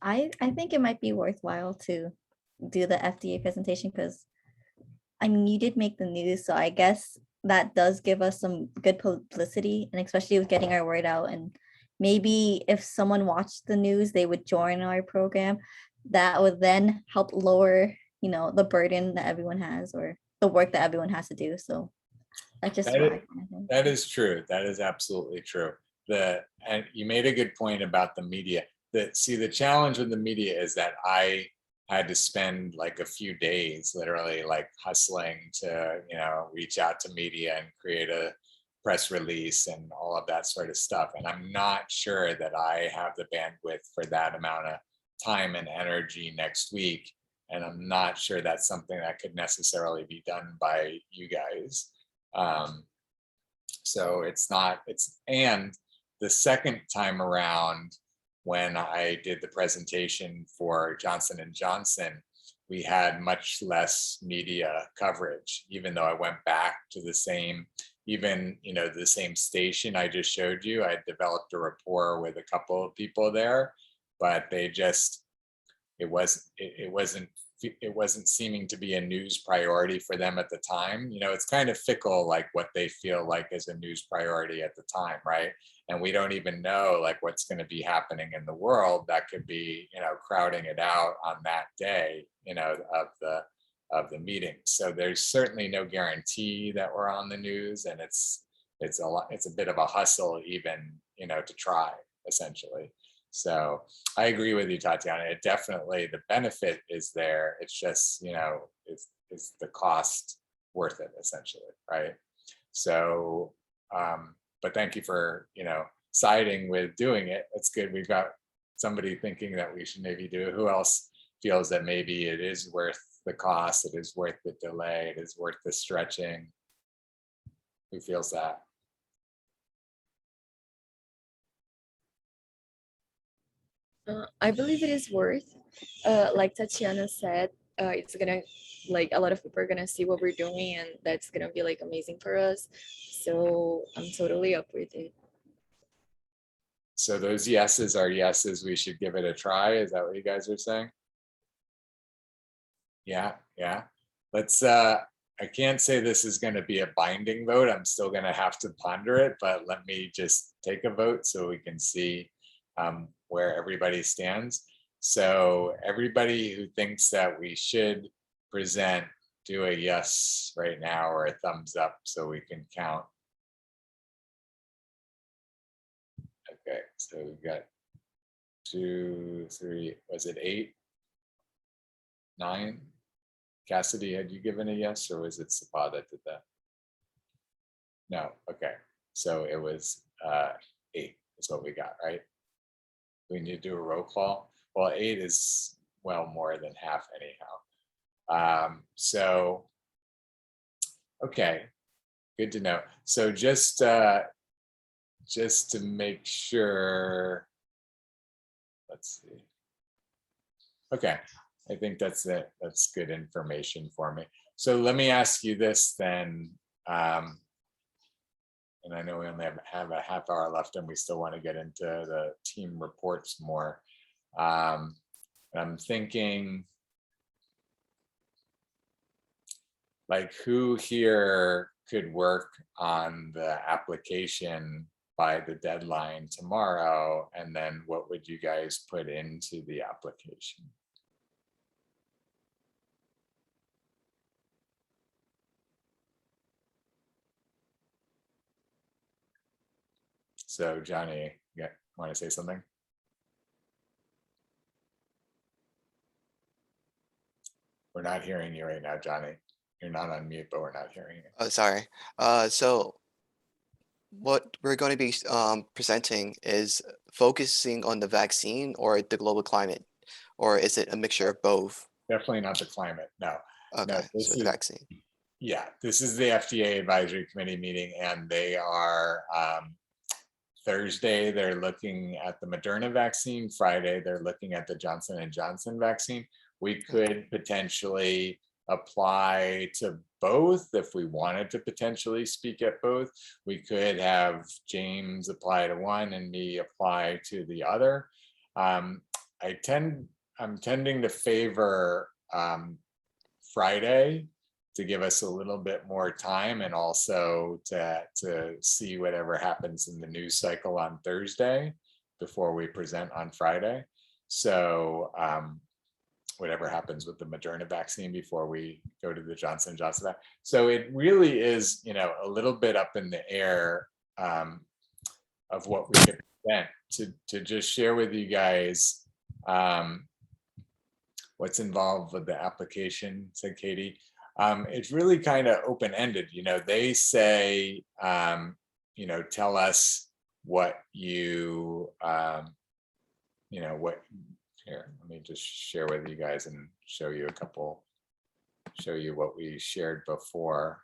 I think it might be worthwhile to do the FDA presentation because I mean you did make the news, so I guess that does give us some good publicity, and especially with getting our word out. And maybe if someone watched the news, they would join our program. That would then help lower, you know, the burden that everyone has or the work that everyone has to do. So that's just what I kinda think. That is true. That is absolutely true. And you made a good point about the media. The challenge with the media is that I had to spend like a few days literally like hustling to, you know, reach out to media and create a press release and all of that sort of stuff. And I'm not sure that I have the bandwidth for that amount of time and energy next week. And I'm not sure that's something that could necessarily be done by you guys. So and the second time around, when I did the presentation for Johnson & Johnson, we had much less media coverage, even though I went back to the same, even, you know, the same station I just showed you. I developed a rapport with a couple of people there, but they just, it wasn't seeming to be a news priority for them at the time. You know, it's kind of fickle, like what they feel like is a news priority at the time, right? And we don't even know like what's going to be happening in the world that could be, you know, crowding it out on that day, you know, of the meeting. So there's certainly no guarantee that we're on the news, and it's a bit of a hustle even, you know, to try essentially. So I agree with you, Tatiana. It definitely, the benefit is there. It's just, you know, is the cost worth it essentially, right? So, but thank you for, you know, siding with doing it. That's good. We've got somebody thinking that we should maybe do it. Who else feels that maybe it is worth the cost, it is worth the delay, it is worth the stretching? Who feels that? I believe it is worth, like Tatiana said, it's gonna, like, a lot of people are gonna see what we're doing, and that's gonna be like amazing for us. So I'm totally up with it. So those yeses are yeses, we should give it a try. Is that what you guys are saying? Yeah, yeah. Let's, I can't say this is going to be a binding vote. I'm still going to have to ponder it, but let me just take a vote so we can see where everybody stands. So everybody who thinks that we should present, do a yes right now or a thumbs up so we can count. Okay, so we've got 2, 3, was it 8, 9? Cassidy, had you given a yes, or was it Sabah that did that? No, okay. So it was 8 is what we got, right? We need to do a roll call. Well, 8 is well more than half anyhow. So, okay, good to know. So just to make sure, let's see. Okay, I think that's it. That's good information for me. So let me ask you this then. And I know we only have a half hour left and we still want to get into the team reports more. I'm thinking, like, who here could work on the application by the deadline tomorrow? And then what would you guys put into the application? So Johnny, you want to say something? We're not hearing you right now, Johnny. You're not on mute, but we're not hearing you. Oh, sorry. So what we're going to be presenting is focusing on the vaccine or the global climate, or is it a mixture of both? Definitely not the climate. No. Okay, No, so this the is, vaccine. yeah, this is the FDA advisory committee meeting, and they are Thursday, they're looking at the Moderna vaccine. Friday, they're looking at the Johnson and Johnson vaccine. We could potentially apply to both if we wanted to potentially speak at both. We could have James apply to one and me apply to the other. I'm tending to favor Friday to give us a little bit more time, and also to see whatever happens in the news cycle on Thursday before we present on Friday. So whatever happens with the Moderna vaccine before we go to the Johnson & Johnson. So it really is, you know, a little bit up in the air of what we could present. To just share with you guys what's involved with the application, said Katie. It's really kind of open-ended. You know, they say, you know, tell us what you, you know, what, here, let me just share with you guys and show you what we shared before.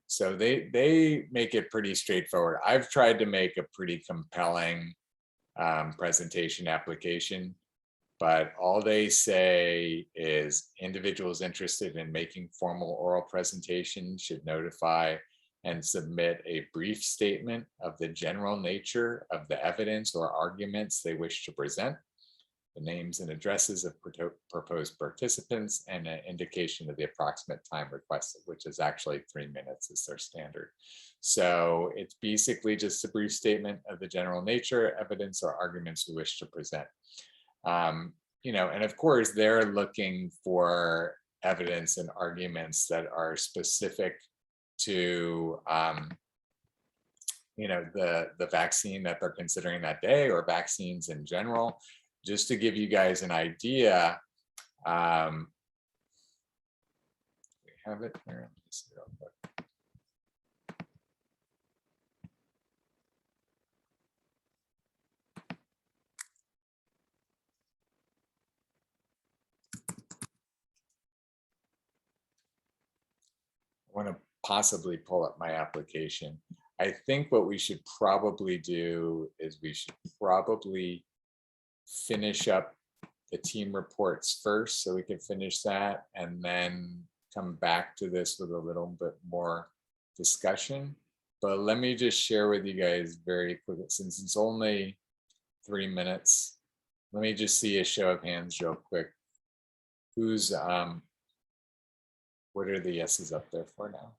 So they make it pretty straightforward. I've tried to make a pretty compelling presentation application, but all they say is individuals interested in making formal oral presentation should notify and submit a brief statement of the general nature of the evidence or arguments they wish to present, the names and addresses of proposed participants, and an indication of the approximate time requested, which is actually 3 minutes is their standard. So it's basically just a brief statement of the general nature, evidence, or arguments we wish to present. You know, and of course, they're looking for evidence and arguments that are specific to, you know, the vaccine that they're considering that day, or vaccines in general. Just to give you guys an idea, we have it here. I want to possibly pull up my application. I think what we should probably do is we should probably finish up the team reports first, so we can finish that and then come back to this with a little bit more discussion. But let me just share with you guys very quickly, since it's only 3 minutes, let me just see a show of hands real quick. Who's what are the yeses up there for now?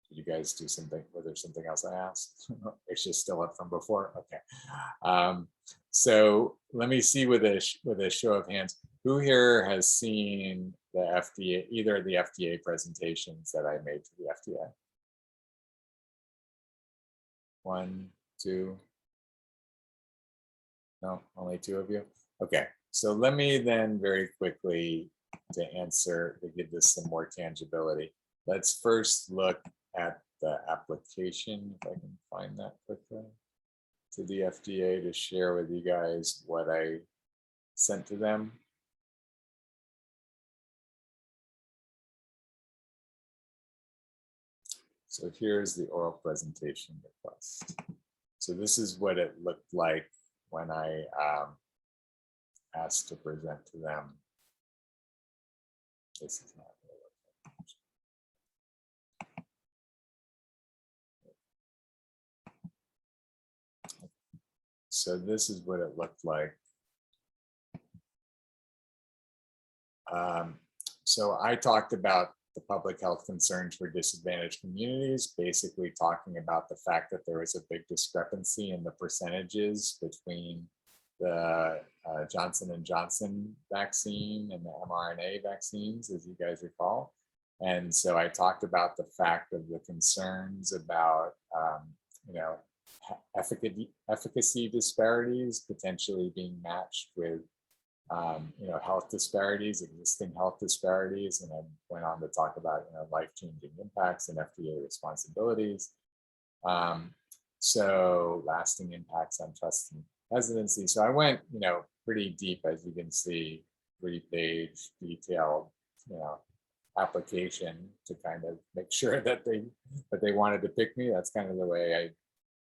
Did you guys do something? Was there something else I asked? It's just still up from before. Okay. So let me see with a show of hands, who here has seen the FDA, either of the FDA presentations that I made to the FDA? 1, 2. No, only 2 of you. Okay. So let me then very quickly to answer, to give this some more tangibility. Let's first look at the application, if I can find that quickly, to the FDA to share with you guys what I sent to them. So here's the oral presentation request. So this is what it looked like when I asked to present to them. This is not really okay. So this is what it looked like. So I talked about the public health concerns for disadvantaged communities, basically talking about the fact that there was a big discrepancy in the percentages between the Johnson & Johnson vaccine and the mRNA vaccines, as you guys recall. And so I talked about the fact of the concerns about, you know, efficacy disparities potentially being matched with health disparities, existing health disparities, and then went on to talk about, life-changing impacts and FDA responsibilities. So lasting impacts on trust and hesitancy. So I went, pretty deep, as you can see, 3-page detailed, application to kind of make sure that they wanted to pick me. That's kind of the way I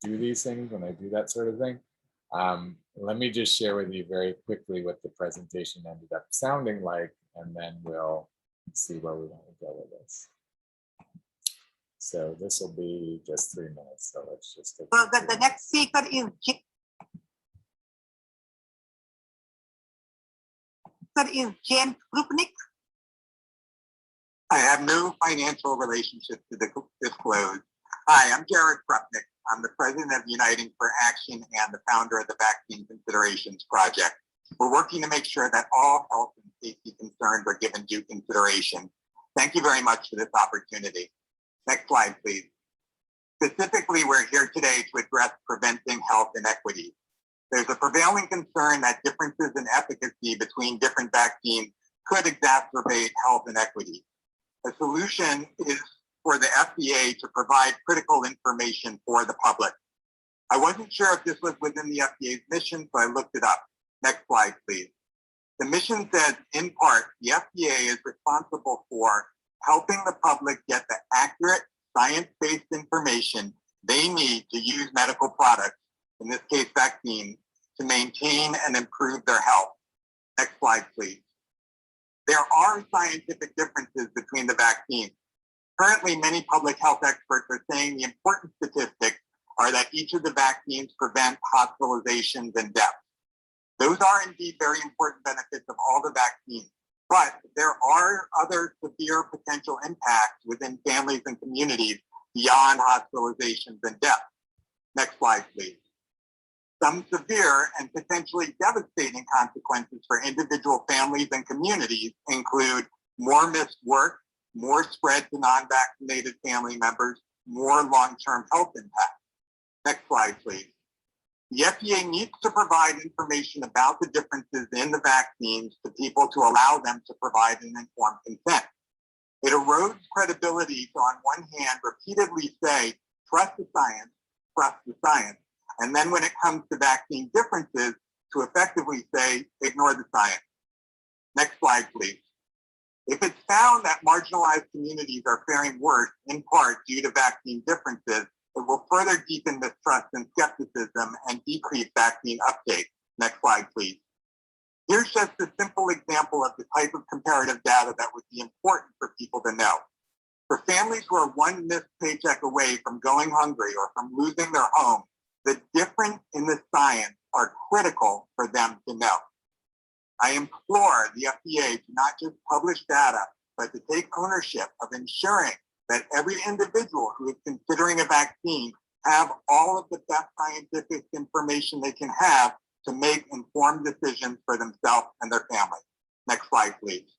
do these things when I do that sort of thing. Let me just share with you very quickly what the presentation ended up sounding like, and then we'll see where we want to go with this. So this will be just 3 minutes. So let's just take Well, the next speaker is James Krupnik. I have no financial relationship to disclose. Hi, I'm Jared Krupnik. I'm the president of Uniting for Action and the founder of the Vaccine Considerations Project. We're working to make sure that all health and safety concerns are given due consideration. Thank you very much for this opportunity. Next slide, please. Specifically, we're here today to address preventing health inequities. There's a prevailing concern that differences in efficacy between different vaccines could exacerbate health inequities. A solution is for the FDA to provide critical information for the public. I wasn't sure if this was within the FDA's mission, so I looked it up. Next slide, please. The mission says, in part, the FDA is responsible for helping the public get the accurate, science-based information they need to use medical products, in this case vaccines, to maintain and improve their health. Next slide, please. There are scientific differences between the vaccines. Currently, many public health experts are saying the important statistics are that each of the vaccines prevent hospitalizations and deaths. Those are indeed very important benefits of all the vaccines, but there are other severe potential impacts within families and communities beyond hospitalizations and deaths. Next slide, please. Some severe and potentially devastating consequences for individual families and communities include more missed work, more spread to non-vaccinated family members, more long-term health impact. Next slide, please. The FDA needs to provide information about the differences in the vaccines to people to allow them to provide an informed consent. It erodes credibility to, on one hand, repeatedly say, trust the science, and then when it comes to vaccine differences, to effectively say, ignore the science. Next slide, please. If it's found that marginalized communities are faring worse, in part due to vaccine differences, it will further deepen mistrust and skepticism and decrease vaccine uptake. Next slide, please. Here's just a simple example of the type of comparative data that would be important for people to know. For families who are one missed paycheck away from going hungry or from losing their home, the difference in the science are critical for them to know. I implore the FDA to not just publish data, but to take ownership of ensuring that every individual who is considering a vaccine have all of the best scientific information they can have to make informed decisions for themselves and their family. Next slide, please.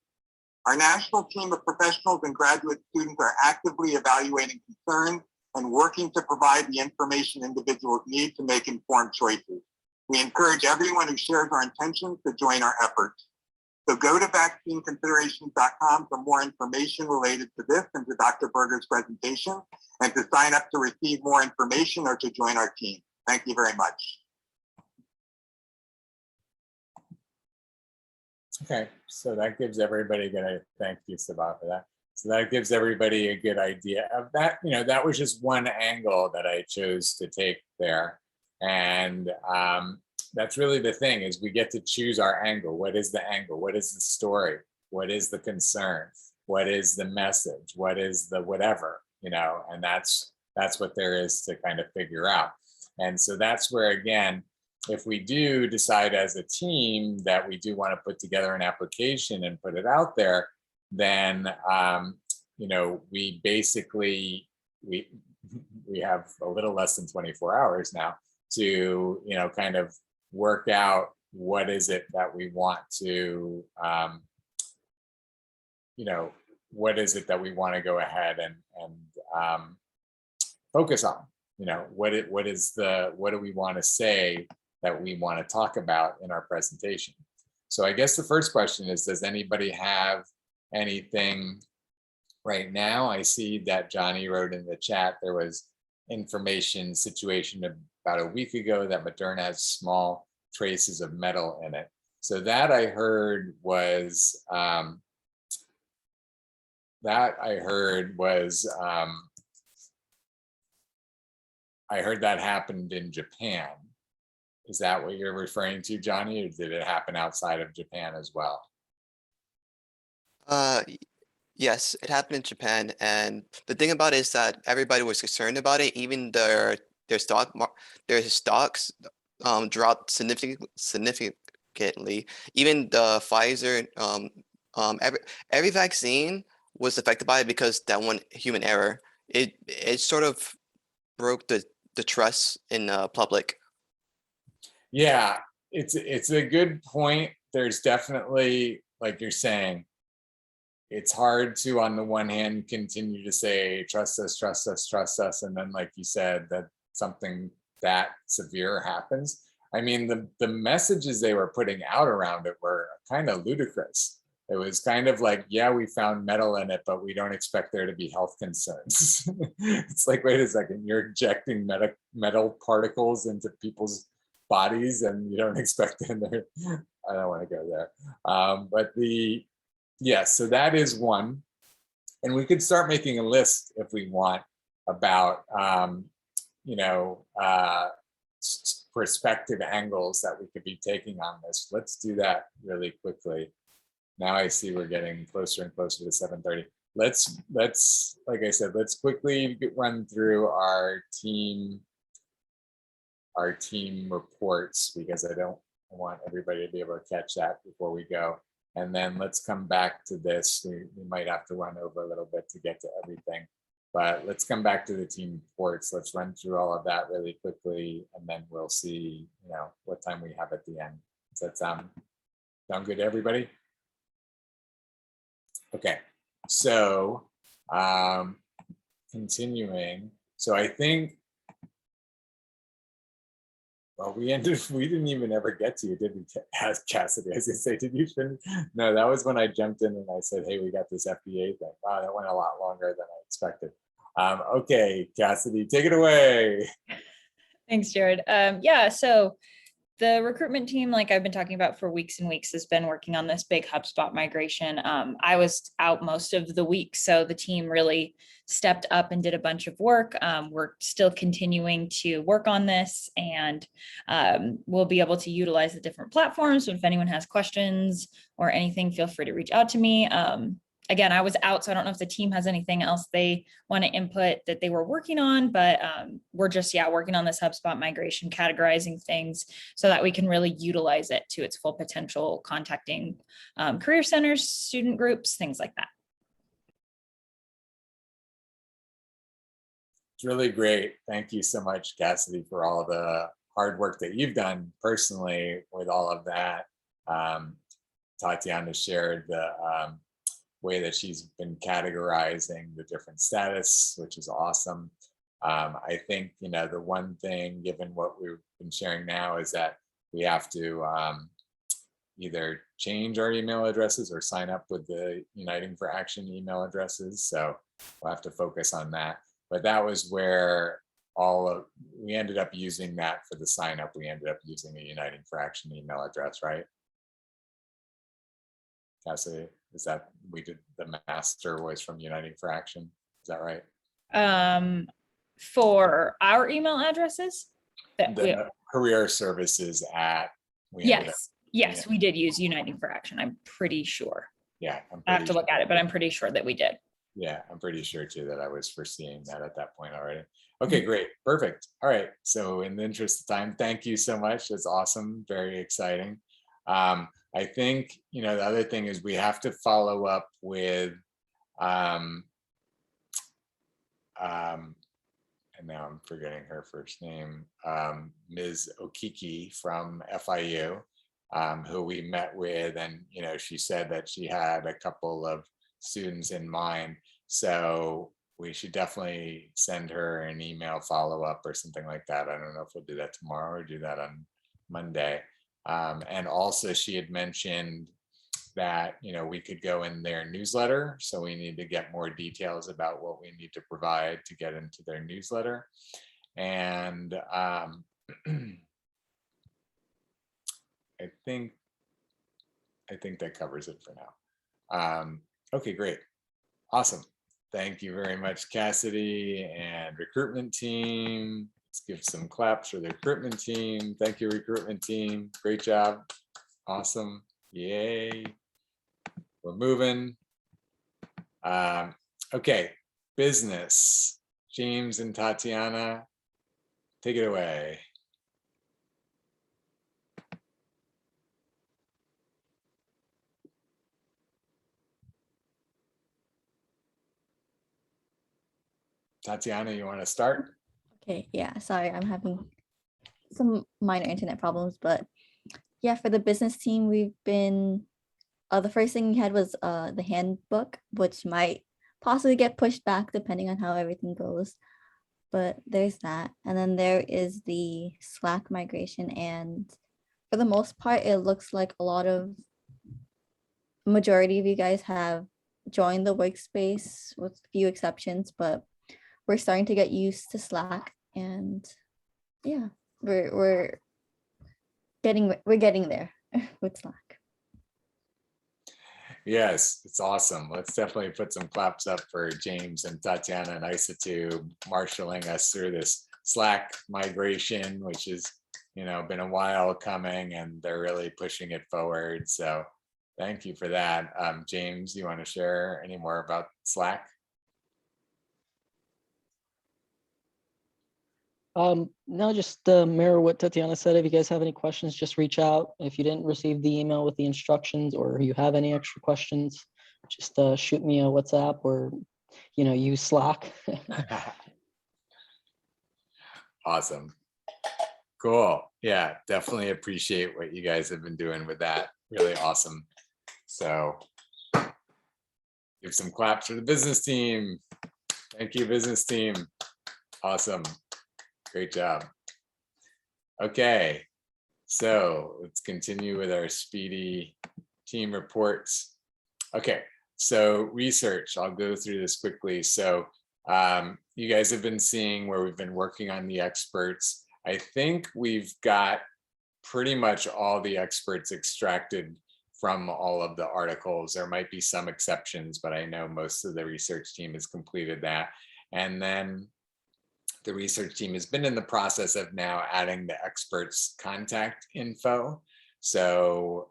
Our national team of professionals and graduate students are actively evaluating concerns and working to provide the information individuals need to make informed choices. We encourage everyone who shares our intentions to join our efforts. So go to vaccineconsiderations.com for more information related to this and to Dr. Berger's presentation, and to sign up to receive more information or to join our team. Thank you very much. Okay, so that gives everybody a good, thank you, Sabah, for that. So that gives everybody a good idea of that. That was just one angle that I chose to take there. And that's really the thing, is we get to choose our angle. What is the angle? What is the story? What is the concern? What is the message? What is the whatever, and that's what there is to kind of figure out. And so that's where, again, if we do decide as a team that we do want to put together an application and put it out there, then we basically we have a little less than 24 hours now to kind of work out what is it that we want to what is it that we want to go ahead and focus on. What do we want to say that we want to talk about in our presentation. So I guess the first question is, does anybody have anything right now? I see that Johnny wrote in the chat, there was information situation about a week ago that Moderna has small traces of metal in it. So that I heard was, I heard that happened in Japan. Is that what you're referring to, Johnny, or did it happen outside of Japan as well? Yes, it happened in Japan, and the thing about it is that everybody was concerned about it. Even their stocks dropped significantly. Even the Pfizer, every vaccine was affected by it because that one human error. It sort of broke the trust in the public. Yeah, it's a good point. There's definitely, like you're saying, it's hard to, on the one hand, continue to say, trust us, trust us, trust us. And then, like you said, that something that severe happens. I mean, the messages they were putting out around it were kind of ludicrous. It was kind of like, yeah, we found metal in it, but we don't expect there to be health concerns. It's like, wait a second, you're injecting metal particles into people's bodies and you don't expect them there. I don't want to go there. But yes, so that is one. And we could start making a list if we want about, perspective angles that we could be taking on this. Let's do that really quickly. Now I see we're getting closer and closer to 7:30. Let's, like I said, let's quickly run through our team reports, because I don't want everybody to be able to catch that before we go. And then let's come back to this. We might have to run over a little bit to get to everything, but let's come back to the team reports. Let's run through all of that really quickly, and then we'll see, what time we have at the end. Does that sound good to everybody? Okay, so continuing. So I think, well, we didn't even ever get to you, did we, ask Cassidy? I was gonna say, did you finish? No, that was when I jumped in and I said, hey, we got this FDA thing. Wow, that went a lot longer than I expected. Okay, Cassidy, take it away. Thanks, Jared. Yeah, so the recruitment team, like I've been talking about for weeks and weeks, has been working on this big HubSpot migration. I was out most of the week, so the team really stepped up and did a bunch of work. We're still continuing to work on this, and we'll be able to utilize the different platforms. So if anyone has questions or anything, feel free to reach out to me. Again, I was out, so I don't know if the team has anything else they want to input that they were working on, but we're just, working on this HubSpot migration, categorizing things so that we can really utilize it to its full potential, contacting career centers, student groups, things like that. It's really great. Thank you so much, Cassidy, for all the hard work that you've done personally with all of that. Tatiana shared the way that she's been categorizing the different status, which is awesome. I think, the one thing, given what we've been sharing now, is that we have to either change our email addresses or sign up with the Uniting for Action email addresses. So we'll have to focus on that. But that was where we ended up using that for the sign up. We ended up using a Uniting for Action email address, right? Cassidy, is that we did the master was from Uniting for Action? Is that right? For our email addresses, the career services at. Yes, we did use Uniting for Action. I'm pretty sure. Yeah, I have to look at it, but I'm pretty sure that we did. Yeah, I'm pretty sure too that I was foreseeing that at that point already. Okay, great, perfect. All right, so in the interest of time, thank you so much. That's awesome, very exciting. I think, the other thing is we have to follow up with, and now I'm forgetting her first name, Ms. Okiki from FIU, who we met with, and she said that she had a couple of students in mind. So we should definitely send her an email follow-up or something like that. I don't know if we'll do that tomorrow or do that on Monday. And also she had mentioned that, we could go in their newsletter. So we need to get more details about what we need to provide to get into their newsletter. And I think that covers it for now. Okay, great. Awesome. Thank you very much, Cassidy and recruitment team. Let's give some claps for the recruitment team. Thank you, recruitment team. Great job. Awesome. Yay. We're moving. Okay, business. James and Tatiana, take it away. Tatiana, you want to start? Okay, yeah, sorry, I'm having some minor internet problems, but yeah, for the business team, we've been, the first thing we had was the handbook, which might possibly get pushed back depending on how everything goes. But there's that. And then there is the Slack migration. And for the most part, it looks like majority of you guys have joined the workspace with a few exceptions, but we're starting to get used to Slack. And yeah, we're getting there with Slack. Yes, it's awesome. Let's definitely put some claps up for James and Tatiana and Isotube marshaling us through this Slack migration, which has, been a while coming, and they're really pushing it forward. So thank you for that. James, you want to share any more about Slack? No, just mirror what Tatiana said. If you guys have any questions, just reach out. If you didn't receive the email with the instructions, or you have any extra questions, just shoot me a WhatsApp, or use Slack. Awesome. Cool. Yeah, definitely appreciate what you guys have been doing with that. Really awesome. So give some claps for the business team. Thank you, business team. Awesome. Great job. Okay, so let's continue with our speedy team reports. Okay, so research, I'll go through this quickly. So you guys have been seeing where we've been working on the experts. I think we've got pretty much all the experts extracted from all of the articles. There might be some exceptions, but I know most of the research team has completed that. And then the research team has been in the process of now adding the experts' contact info. So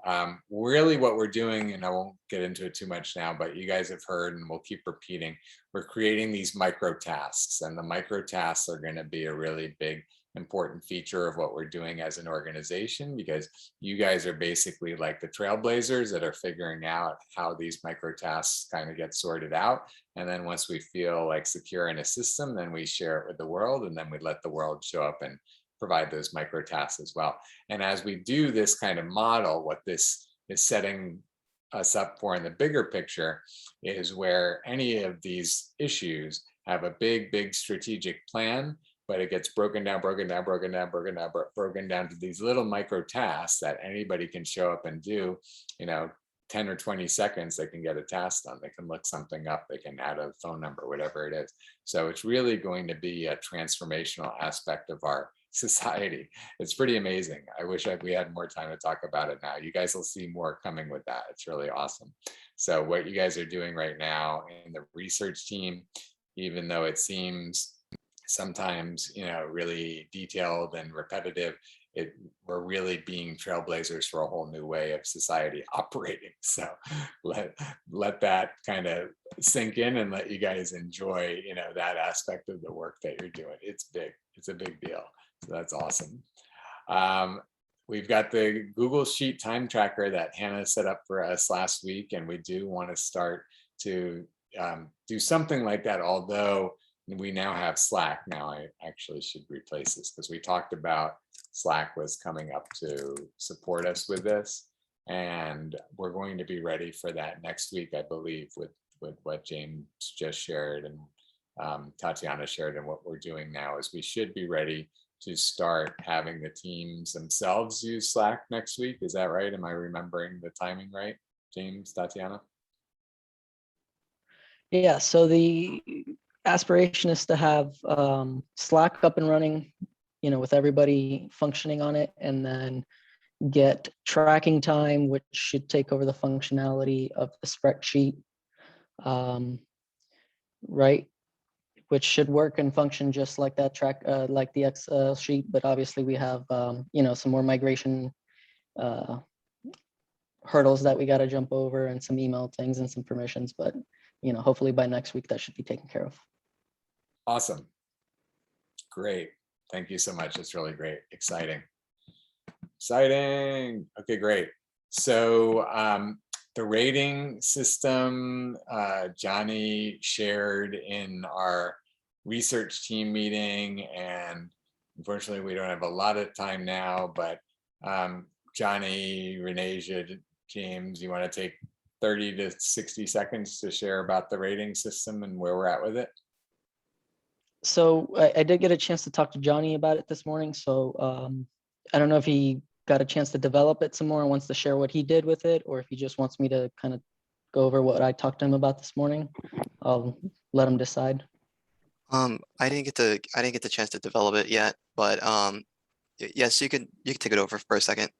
really what we're doing, and I won't get into it too much now, but you guys have heard and we'll keep repeating, we're creating these micro tasks, and the micro tasks are going to be a really big important feature of what we're doing as an organization, because you guys are basically like the trailblazers that are figuring out how these micro tasks kind of get sorted out. And then once we feel like secure in a system, then we share it with the world, and then we let the world show up and provide those micro tasks as well. And as we do this kind of model, what this is setting us up for in the bigger picture is where any of these issues have a big strategic plan, but it gets broken down to these little micro tasks that anybody can show up and do. 10 or 20 seconds, they can get a task done. They can look something up, they can add a phone number, whatever it is. So it's really going to be a transformational aspect of our society. It's pretty amazing. I wish we had more time to talk about it now. You guys will see more coming with that. It's really awesome. So what you guys are doing right now in the research team, even though it seems sometimes really detailed and repetitive, we're really being trailblazers for a whole new way of society operating. So let that kind of sink in and let you guys enjoy that aspect of the work that you're doing. It's big. It's a big deal. So that's awesome. We've got the Google Sheet time tracker that Hannah set up for us last week, and we do want to start to do something like that, although we now have Slack. Now I actually should replace this, because we talked about Slack was coming up to support us with this, and we're going to be ready for that next week, I believe, with what James just shared and Tatiana shared. And what we're doing now is we should be ready to start having the teams themselves use Slack next week. Is that right? Am I remembering the timing right, James, Tatiana? Yeah, so the aspiration is to have Slack up and running, with everybody functioning on it, and then get tracking time, which should take over the functionality of the spreadsheet, right? Which should work and function just like that like the Excel sheet, but obviously we have, some more migration hurdles that we got to jump over and some email things and some permissions, but hopefully by next week that should be taken care of. Awesome. Great. Thank you so much. It's really great. Exciting. Okay, great. So the rating system Johnny shared in our research team meeting, and unfortunately we don't have a lot of time now, but Johnny, Renasia, James, you want to take 30 to 60 seconds to share about the rating system and where we're at with it? So I did get a chance to talk to Johnny about it this morning. So I don't know if he got a chance to develop it some more and wants to share what he did with it, or if he just wants me to kind of go over what I talked to him about this morning. I'll let him decide. I didn't get the chance to develop it yet, but yes, you can take it over for a second.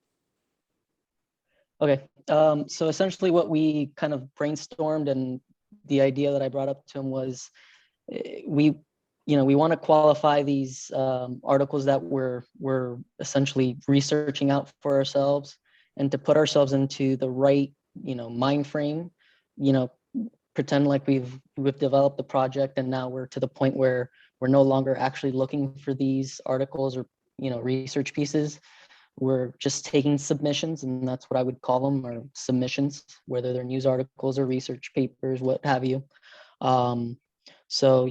Okay, so essentially what we kind of brainstormed, and the idea that I brought up to him was we want to qualify these articles that we're essentially researching out for ourselves, and to put ourselves into the right mind frame, pretend like we've developed the project and now we're to the point where we're no longer actually looking for these articles or research pieces. We're just taking submissions, and that's what I would call them, or submissions, whether they're news articles or research papers, what have you. So,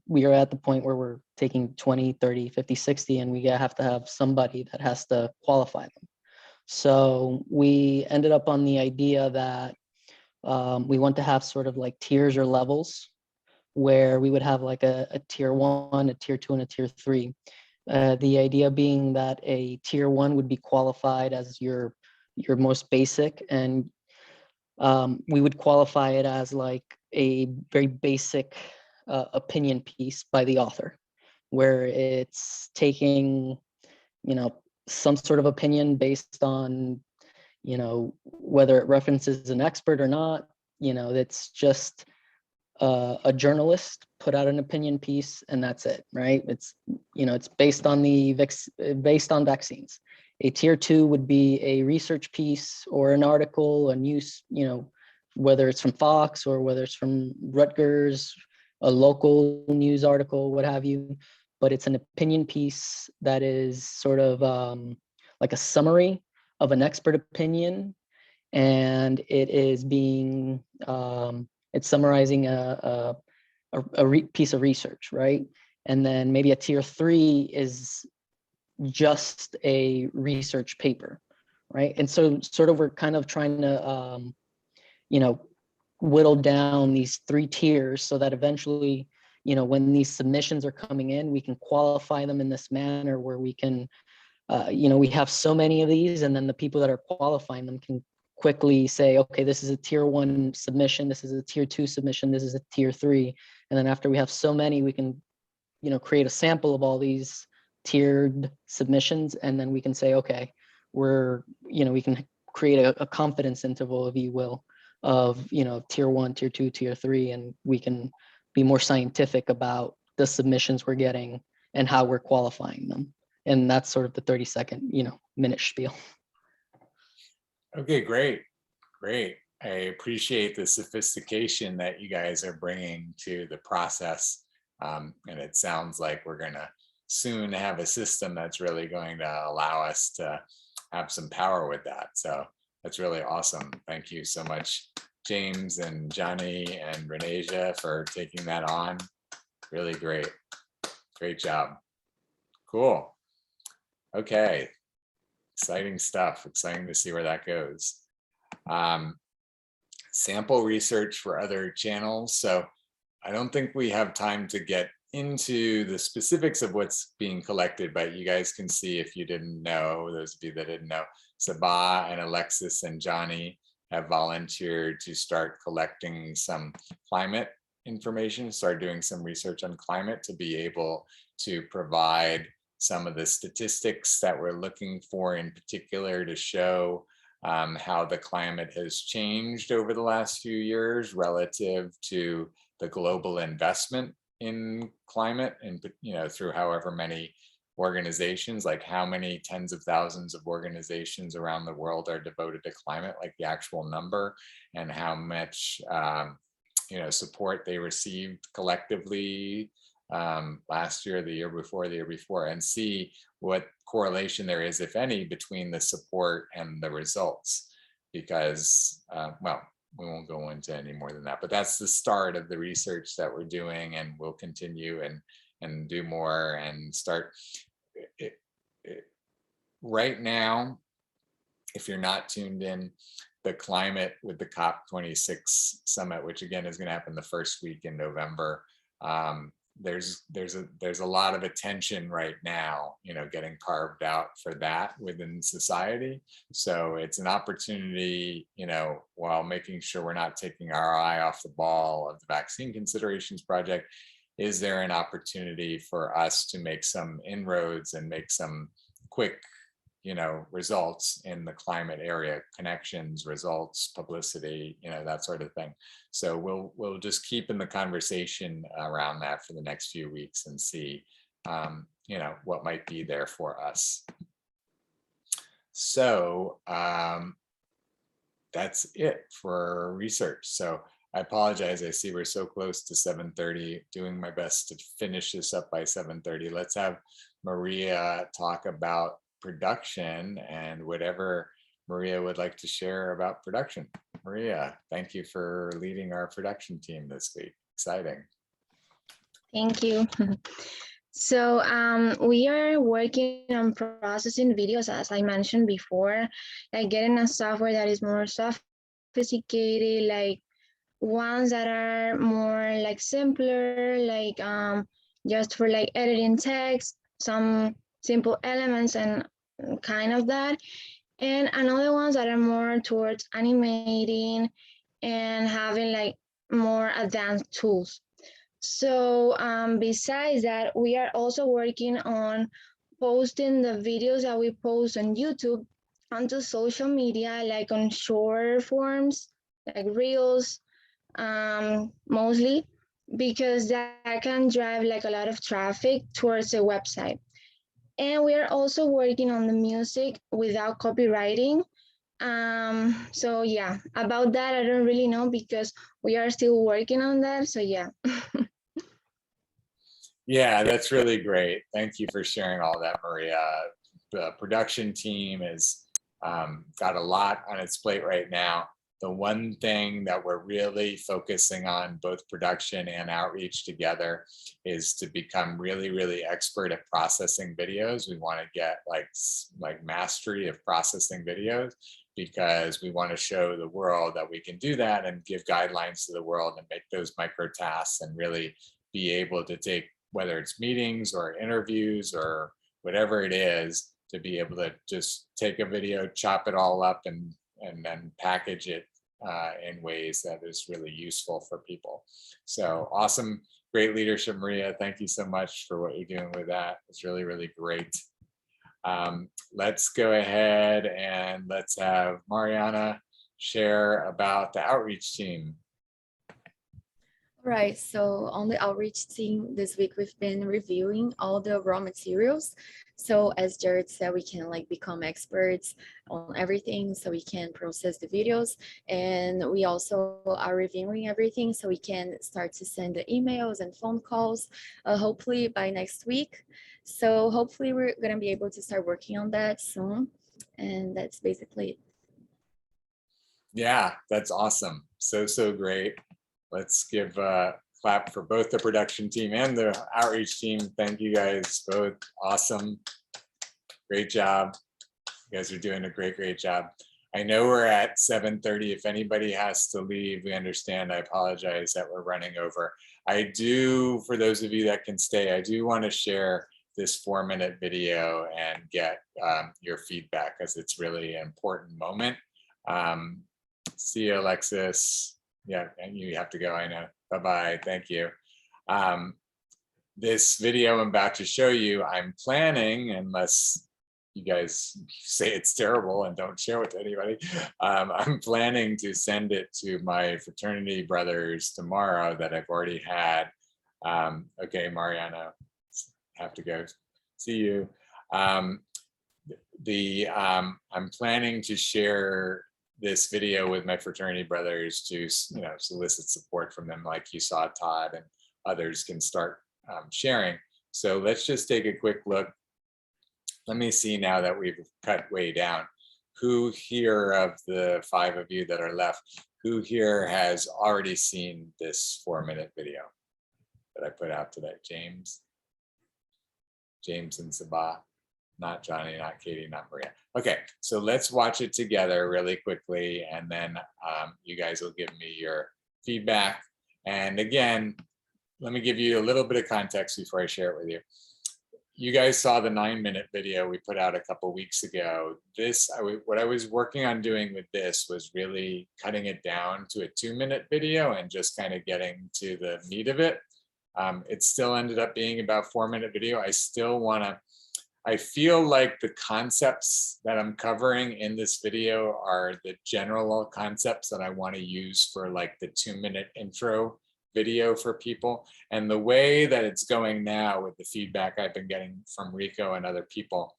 we are at the point where we're taking 20, 30, 50, 60, and we have to have somebody that has to qualify them. So we ended up on the idea that we want to have sort of like tiers or levels, where we would have like a tier 1, a tier 2, and a tier 3. The idea being that a tier 1 would be qualified as your most basic, and we would qualify it as like a very basic opinion piece by the author, where it's taking some sort of opinion based on whether it references an expert or not. It's just a journalist put out an opinion piece, and that's it, right? It's it's based on vaccines. A tier 2 would be a research piece or an article, a news, whether it's from Fox or whether it's from Rutgers, a local news article, what have you. But it's an opinion piece that is sort of like a summary of an expert opinion, and it is being it's summarizing a piece of research, right? And then maybe a tier 3 is just a research paper, right? And so sort of we're kind of trying to whittle down these 3 tiers so that eventually when these submissions are coming in, we can qualify them in this manner where we can we have so many of these, and then the people that are qualifying them can quickly say, okay, this is a tier 1 submission, this is a tier 2 submission, this is a tier 3. And then after we have so many, we can create a sample of all these tiered submissions, and then we can say, okay, we can create a confidence interval, if you will, of tier 1, tier 2, tier 3, and we can be more scientific about the submissions we're getting and how we're qualifying them. And that's sort of the 30-second minute spiel. Okay, great. I appreciate the sophistication that you guys are bringing to the process. And it sounds like we're going to soon have a system that's really going to allow us to have some power with that. So that's really awesome. Thank you so much, James and Johnny and Renasia, for taking that on. Really great. Great job. Cool. Okay. Exciting stuff. Exciting to see where that goes. Sample research for other channels. So I don't think we have time to get into the specifics of what's being collected, but you guys can see, if you didn't know, those of you that didn't know, Sabah and Alexis and Johnny have volunteered to start collecting some climate information, start doing some research on climate to be able to provide some of the statistics that we're looking for, in particular to show how the climate has changed over the last few years relative to the global investment in climate, and through however many organizations, like how many tens of thousands of organizations around the world are devoted to climate, like the actual number, and how much support they received collectively last year, the year before, and see what correlation there is, if any, between the support and the results. Because, well, we won't go into any more than that, but that's the start of the research that we're doing, and we'll continue and do more and start. Right now, if you're not tuned in, the climate with the COP26 summit, which again is going to happen the first week in November, there's a lot of attention right now, getting carved out for that within society. So it's an opportunity, while making sure we're not taking our eye off the ball of the Vaccine Considerations Project, is there an opportunity for us to make some inroads and make some quick, results in the climate area, connections, results, publicity, that sort of thing. So we'll just keep in the conversation around that for the next few weeks and see, what might be there for us. So that's it for research. So I apologize. I see we're so close to 7:30, doing my best to finish this up by 7:30. Let's have Maria talk about production and whatever Maria would like to share about production. Maria, thank you for leading our production team this week. Exciting. Thank you. So we are working on processing videos, as I mentioned before, like getting a software that is more sophisticated, like ones that are more like simpler, like just for like editing text, some simple elements and kind of that. And another ones that are more towards animating and having like more advanced tools. So besides that, we are also working on posting the videos that we post on YouTube onto social media, like on short forms, like reels, mostly, because that can drive like a lot of traffic towards the website. And we are also working on the music without copywriting. So yeah, about that, I don't really know because we are still working on that. So yeah. Yeah, that's really great. Thank you for sharing all that, Maria. The production team has got a lot on its plate right now. The one thing that we're really focusing on, both production and outreach together, is to become really, really expert at processing videos. We want to get like mastery of processing videos, because we want to show the world that we can do that and give guidelines to the world and make those micro tasks and really be able to take, whether it's meetings or interviews or whatever it is, to be able to just take a video, chop it all up, and then package it in ways that is really useful for people. So awesome, great leadership, Maria. Thank you so much for what you're doing with that. It's really, really great. Let's go ahead and let's have Mariana share about the outreach team. Right, so on the outreach team this week, we've been reviewing all the raw materials. So as Jared said, we can like become experts on everything, so we can process the videos. And we also are reviewing everything so we can start to send the emails and phone calls, hopefully by next week. So hopefully we're gonna be able to start working on that soon. And that's basically it. Yeah, that's awesome. So great. Let's give a clap for both the production team and the outreach team. Thank you guys both. Awesome. Great job. You guys are doing a great job. I know we're at 7:30. If anybody has to leave, we understand. I apologize that we're running over. I do, for those of you that can stay, I do want to share this 4-minute video and get your feedback, because it's really an important moment. See you, Alexis. Yeah, and you have to go, I know. Bye-bye, thank you. This video I'm about to show you, I'm planning, unless you guys say it's terrible and don't share it to anybody, I'm planning to send it to my fraternity brothers tomorrow that I've already had. Okay, Mariano, have to go. See you. I'm planning to share this video with my fraternity brothers to, solicit support from them, like you saw Todd and others can start sharing. So let's just take a quick look. Let me see, now that we've cut way down, who here of the 5 of you that are left, who here has already seen this 4-minute video that I put out today? James and Sabah, not Johnny, not Katie, not Maria. Okay, so let's watch it together really quickly, and then you guys will give me your feedback. And again, let me give you a little bit of context before I share it with you. You guys saw the 9-minute video we put out a couple weeks ago. What I was working on doing with this was really cutting it down to a 2-minute video and just kind of getting to the meat of it. It still ended up being about 4-minute video. I feel like the concepts that I'm covering in this video are the general concepts that I want to use for like the 2-minute intro video for people. And the way that it's going now with the feedback I've been getting from Rico and other people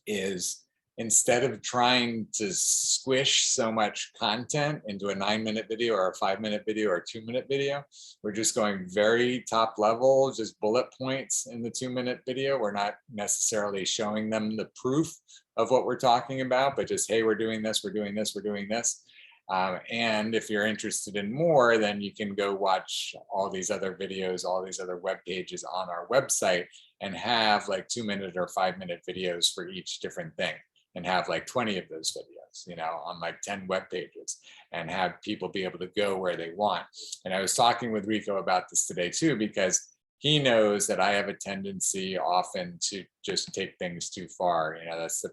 is, instead of trying to squish so much content into a 9-minute video or a 5-minute video or a 2-minute video, we're just going very top level, just bullet points in the 2-minute video. We're not necessarily showing them the proof of what we're talking about, but just, hey, we're doing this, we're doing this, we're doing this. And if you're interested in more, then you can go watch all these other videos, all these other web pages on our website, and have like 2-minute or 5-minute videos for each different thing, and have like 20 of those videos, on like 10 web pages, and have people be able to go where they want. And I was talking with Rico about this today too, because he knows that I have a tendency often to just take things too far. That's the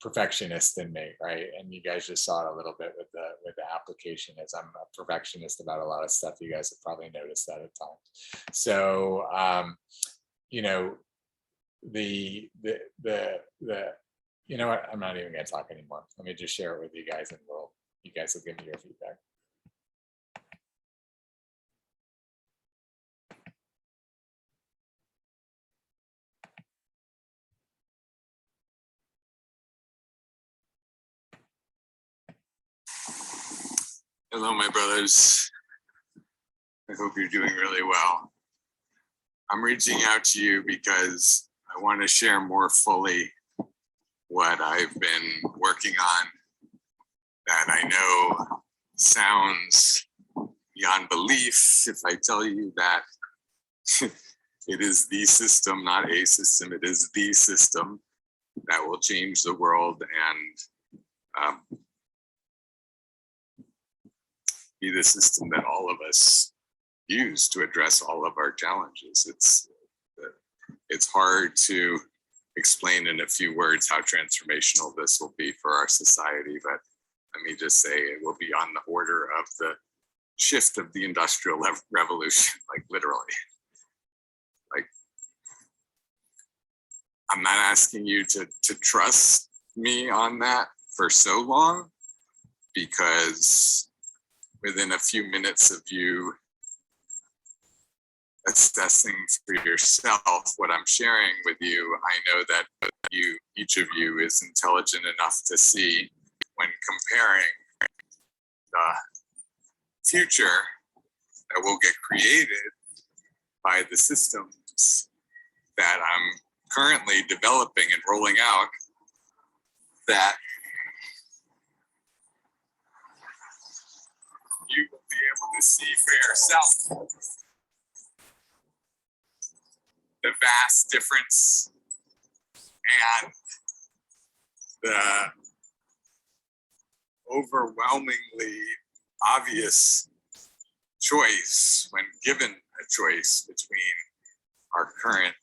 perfectionist in me, right? And you guys just saw it a little bit with the application, as I'm a perfectionist about a lot of stuff. You guys have probably noticed that at times. So you know what, I'm not even going to talk anymore. Let me just share it with you guys, and you guys will give me your feedback. Hello, my brothers. I hope you're doing really well. I'm reaching out to you because I want to share more fully what I've been working on, that I know sounds beyond belief if I tell you that it is the system, not a system. It is the system that will change the world and be the system that all of us use to address all of our challenges. It's hard to explain in a few words how transformational this will be for our society, but let me just say it will be on the order of the shift of the Industrial Revolution, like literally. Like, I'm not asking you to trust me on that for so long, because within a few minutes of you assessing for yourself what I'm sharing with you, I know that each of you is intelligent enough to see, when comparing the future that will get created by the systems that I'm currently developing and rolling out, that you will be able to see for yourself the vast difference and the overwhelmingly obvious choice when given a choice between our current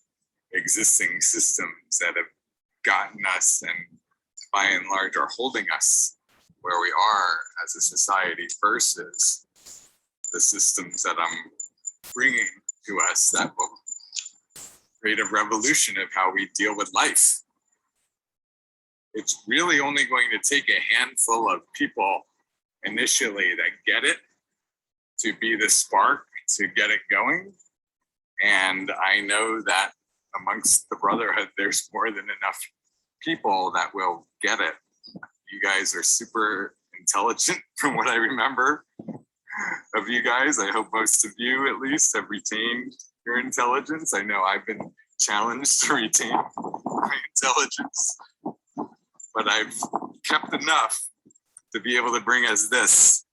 existing systems that have gotten us and by and large are holding us where we are as a society versus the systems that I'm bringing to us that will create a revolution of how we deal with life. It's really only going to take a handful of people initially that get it to be the spark to get it going. And I know that amongst the brotherhood, there's more than enough people that will get it. You guys are super intelligent from what I remember of you guys. I hope most of you at least have retained your intelligence. I know I've been challenged to retain my intelligence, but I've kept enough to be able to bring us this.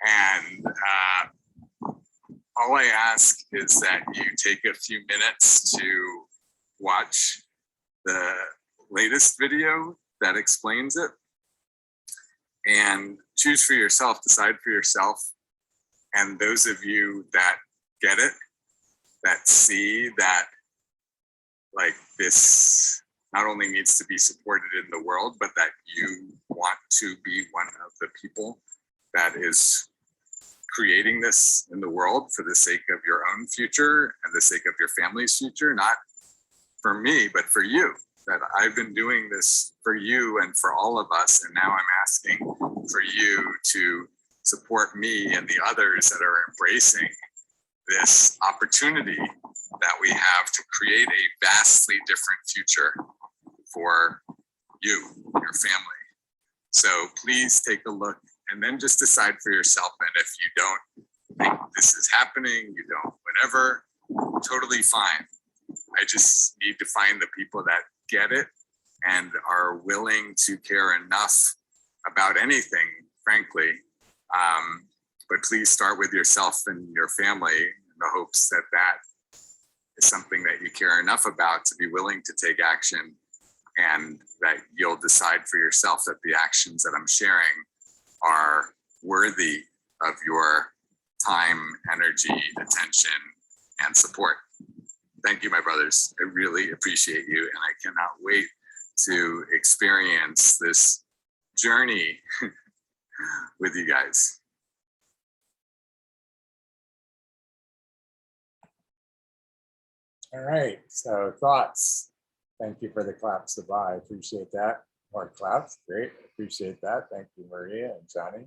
And all I ask is that you take a few minutes to watch the latest video that explains it and choose for yourself, decide for yourself. And those of you that get it, that see that like this not only needs to be supported in the world, but that you want to be one of the people that is creating this in the world for the sake of your own future and the sake of your family's future, not for me, but for you. That I've been doing this for you and for all of us, and now I'm asking for you to support me and the others that are embracing this opportunity that we have to create a vastly different future for you, your family. So please take a look and then just decide for yourself. And if you don't think this is happening, you don't, whatever, totally fine. I just need to find the people that get it and are willing to care enough about anything, frankly. But please start with yourself and your family in the hopes that that is something that you care enough about to be willing to take action, and that you'll decide for yourself that the actions that I'm sharing are worthy of your time, energy, attention, and support. Thank you, my brothers. I really appreciate you, and I cannot wait to experience this journey with you guys. All right, so thoughts. Thank you for the claps, Sabah. I appreciate that. More claps, great, appreciate that. Thank you, Maria and Johnny.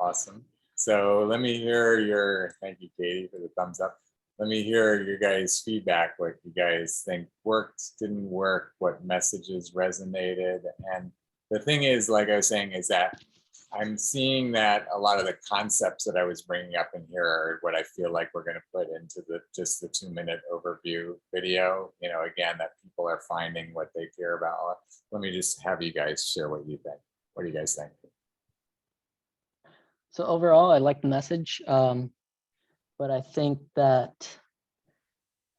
Awesome. So let me hear your, thank you, Katie, for the thumbs up. Let me hear your guys' feedback, what you guys think worked, didn't work, what messages resonated. And the thing is, like I was saying, is that I'm seeing that a lot of the concepts that I was bringing up in here are what I feel like we're going to put into the just the 2-minute overview video. You know, again, that people are finding what they care about. Let me just have you guys share what you think. What do you guys think? So overall, I like the message, but I think that,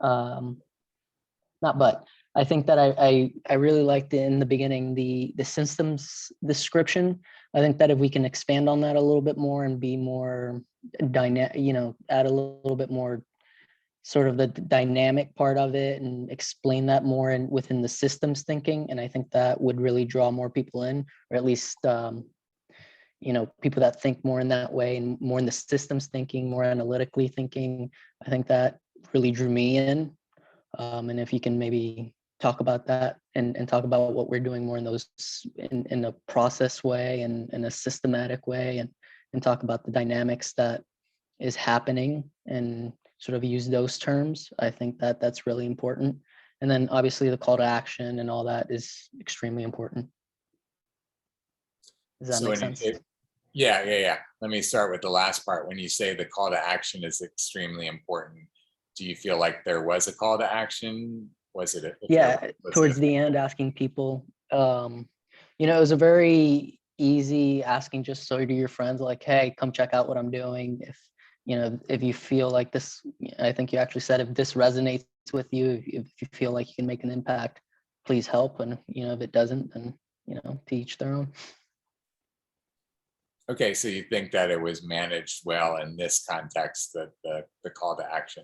I think that I really liked in the beginning, the systems description. I think that if we can expand on that a little bit more and be more dynamic, you know, add a little bit more sort of the dynamic part of it and explain that more within the systems thinking. And I think that would really draw more people in, or at least, you know, people that think more in that way and more in the systems thinking, more analytically thinking. I think that really drew me in. And if you can maybe talk about that and talk about what we're doing more in those in a process way and in a systematic way, and talk about the dynamics that is happening and sort of use those terms. I think that that's really important. And then obviously the call to action and all that is extremely important. Does that make sense? Yeah. Let me start with the last part. When you say the call to action is extremely important, do you feel like there was a call to action? Was it? Towards the end, asking people, you know, it was a very easy asking, just so to your friends, like, hey, come check out what I'm doing. If, you know, if you feel like this, I think you actually said, if this resonates with you, if you feel like you can make an impact, please help. And, you know, if it doesn't, then to each their own. Okay, so you think that it was managed well in this context, that the call to action?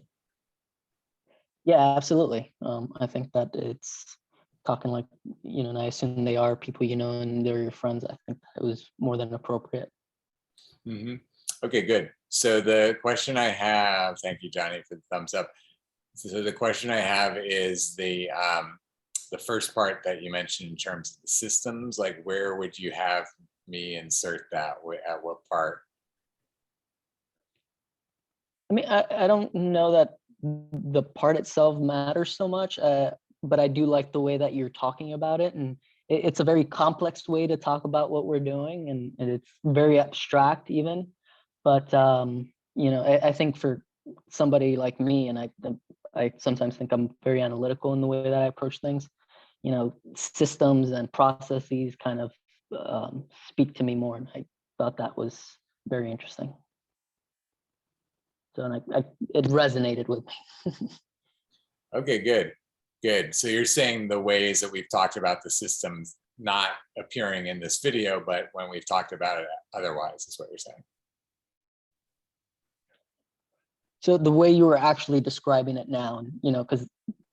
Yeah, absolutely. I think that it's talking like, and I assume they are people and they're your friends. I think that it was more than appropriate. Mm-hmm. Okay, good. So the question I have, thank you, Johnny, for the thumbs up. So the question I have is the first part that you mentioned in terms of the systems, like where would you have me insert that, at what part? I mean, I don't know that the part itself matters so much, but I do like the way that you're talking about it. And it's a very complex way to talk about what we're doing, and it's very abstract even. But, I think for somebody like me, and I sometimes think I'm very analytical in the way that I approach things, systems and processes kind of speak to me more. And I thought that was very interesting. So and it resonated with me. Okay, good, good. So you're saying the ways that we've talked about the systems not appearing in this video, but when we've talked about it otherwise, is what you're saying. So the way you were actually describing it now, because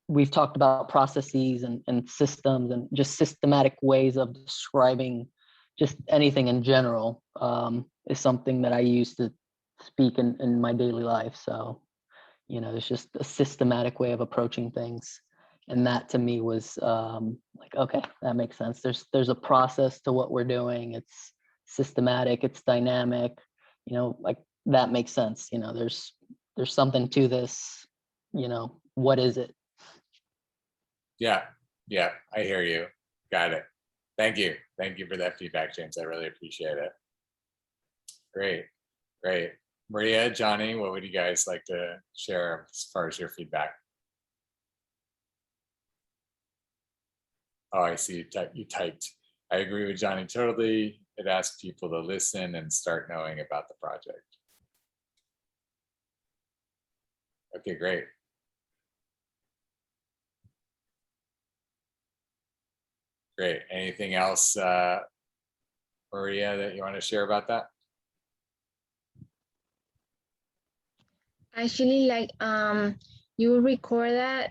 we've talked about processes and systems and just systematic ways of describing just anything in general, is something that I use to speak in my daily life. So, it's just a systematic way of approaching things. And that to me was like, okay, that makes sense. There's a process to what we're doing. It's systematic, it's dynamic, like that makes sense. There's something to this, what is it? Yeah, I hear you. Got it. Thank you. Thank you for that feedback, James. I really appreciate it. Great, great. Maria, Johnny, what would you guys like to share as far as your feedback? Oh, I see you typed. I agree with Johnny totally. It asks people to listen and start knowing about the project. Okay, great. Great. Anything else, Maria, that you want to share about that? Actually, like you record that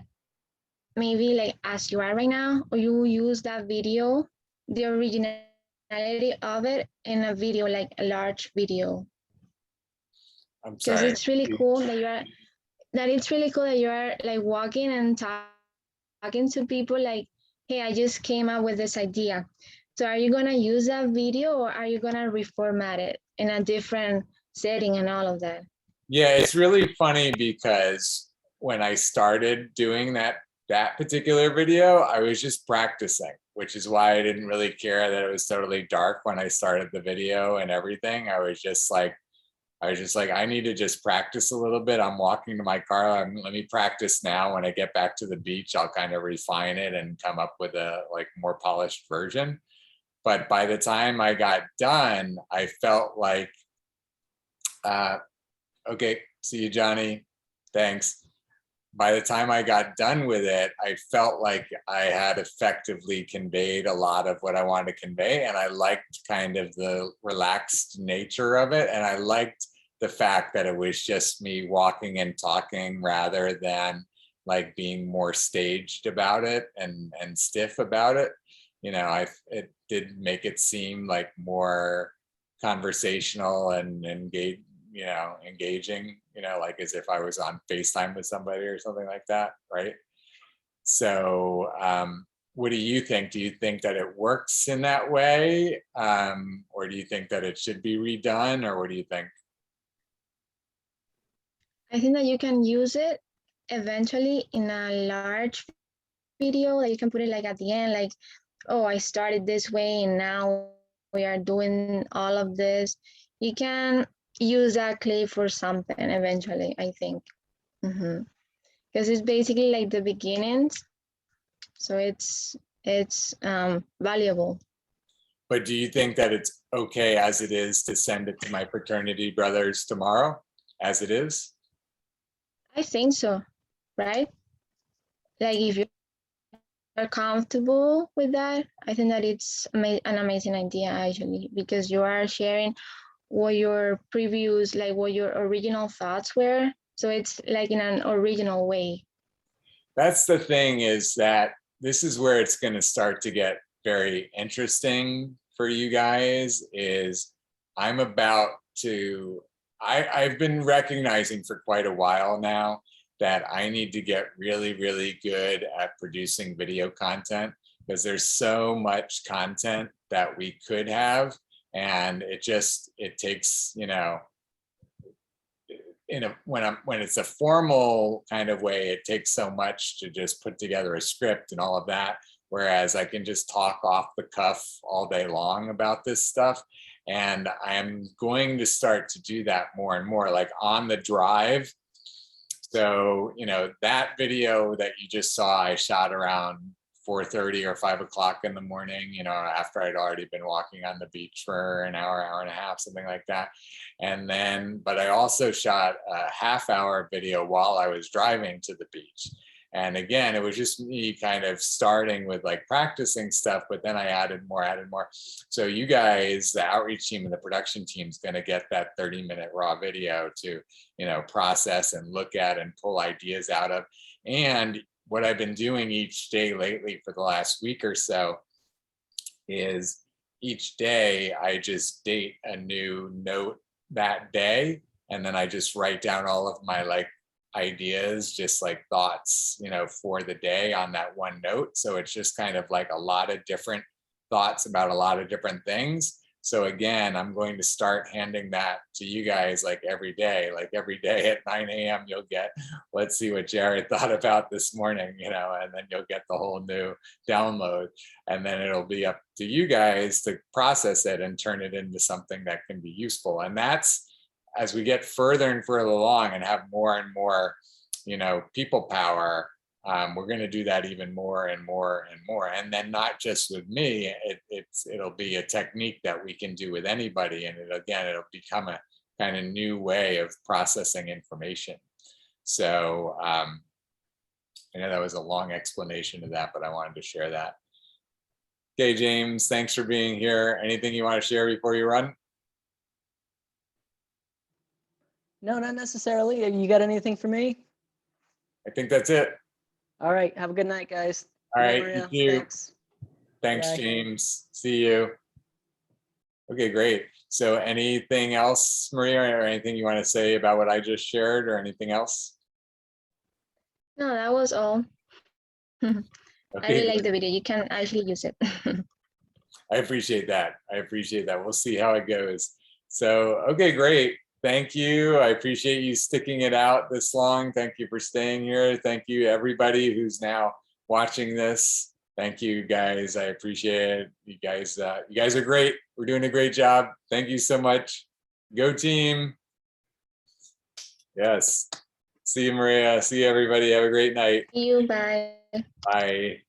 maybe like as you are right now, or you use that video, the originality of it in a video, like a large video. I'm Because sorry. it's really cool that you are like walking and talking to people like, hey, I just came up with this idea. So are you gonna use that video, or are you gonna reformat it in a different setting and all of that? Yeah, it's really funny because when I started doing that particular video, I was just practicing, which is why I didn't really care that it was totally dark when I started the video and everything. I was just like, I need to just practice a little bit. I'm walking to my car. Let me practice now. When I get back to the beach, I'll kind of refine it and come up with a more polished version. But by the time I got done, I felt like, okay, see you, Johnny. Thanks. By the time I got done with it, I felt like I had effectively conveyed a lot of what I wanted to convey. And I liked kind of the relaxed nature of it. And I liked the fact that it was just me walking and talking rather than like being more staged about it and stiff about it. It did make it seem like more conversational and engaging, like as if I was on FaceTime with somebody or something like that, right? So what do you think? Do you think that it works in that way? Or do you think that it should be redone? Or what do you think? I think that you can use it eventually in a large video, that you can put it like at the end, like, oh, I started this way and now we are doing all of this. You can use that clip for something eventually, I think. Because it's basically like the beginnings. So it's valuable. But do you think that it's okay as it is to send it to my fraternity brothers tomorrow, as it is? I think so, right? Like if you are comfortable with that, I think that it's an amazing idea actually, because you are sharing what your previous, like what your original thoughts were. So it's like in an original way. That's the thing, is that this is where it's going to start to get very interesting for you guys. Is I'm about to, I've been recognizing for quite a while now that I need to get really, really good at producing video content, because there's so much content that we could have. And it takes, you know, when it's a formal kind of way, it takes so much to just put together a script and all of that. Whereas I can just talk off the cuff all day long about this stuff. And I'm going to start to do that more and more, like on the drive. So, you know, that video that you just saw, I shot around 4:30 or 5 o'clock in the morning, you know, after I'd already been walking on the beach for an hour, hour and a half, something like that. And then, but I also shot a half-hour video while I was driving to the beach. And again, it was just me kind of starting with like practicing stuff, but then I added more. So you guys, the outreach team and the production team, is going to get that 30-minute raw video to, you know, process and look at and pull ideas out of. And what I've been doing each day lately for the last week or so is each day I just date a new note that day. And then I just write down all of my like ideas, just like thoughts, you know, for the day on that one note. So it's just kind of like a lot of different thoughts about a lot of different things. So again, I'm going to start handing that to you guys like every day at 9 a.m. you'll get, let's see what Jared thought about this morning, you know, and then you'll get the whole new download. And then it'll be up to you guys to process it and turn it into something that can be useful. And that's, as we get further and further along and have more and more, you know, people power, we're going to do that even more and more and more. And then not just with me, it'll be a technique that we can do with anybody. And it'll become a kind of new way of processing information. So I know that was a long explanation of that, but I wanted to share that. Okay, James, thanks for being here. Anything you want to share before you run? No, not necessarily. You got anything for me? I think that's it. All right. Have a good night, guys. All Bye, right, Maria. you too. Thanks. Thanks, Bye. James. See you. Okay, great. So anything else, Maria, or anything you want to say about what I just shared, or anything else? No, that was all. I Okay, really like good. the video. You can actually use it. I appreciate that. I appreciate that. We'll see how it goes. So, okay, great. Thank you. I appreciate you sticking it out this long. Thank you for staying here. Thank you, everybody who's now watching this. Thank you, guys. I appreciate it. You guys are great. We're doing a great job. Thank you so much. Go team. Yes. See you, Maria. See you, everybody. Have a great night. See you. Bye. Bye.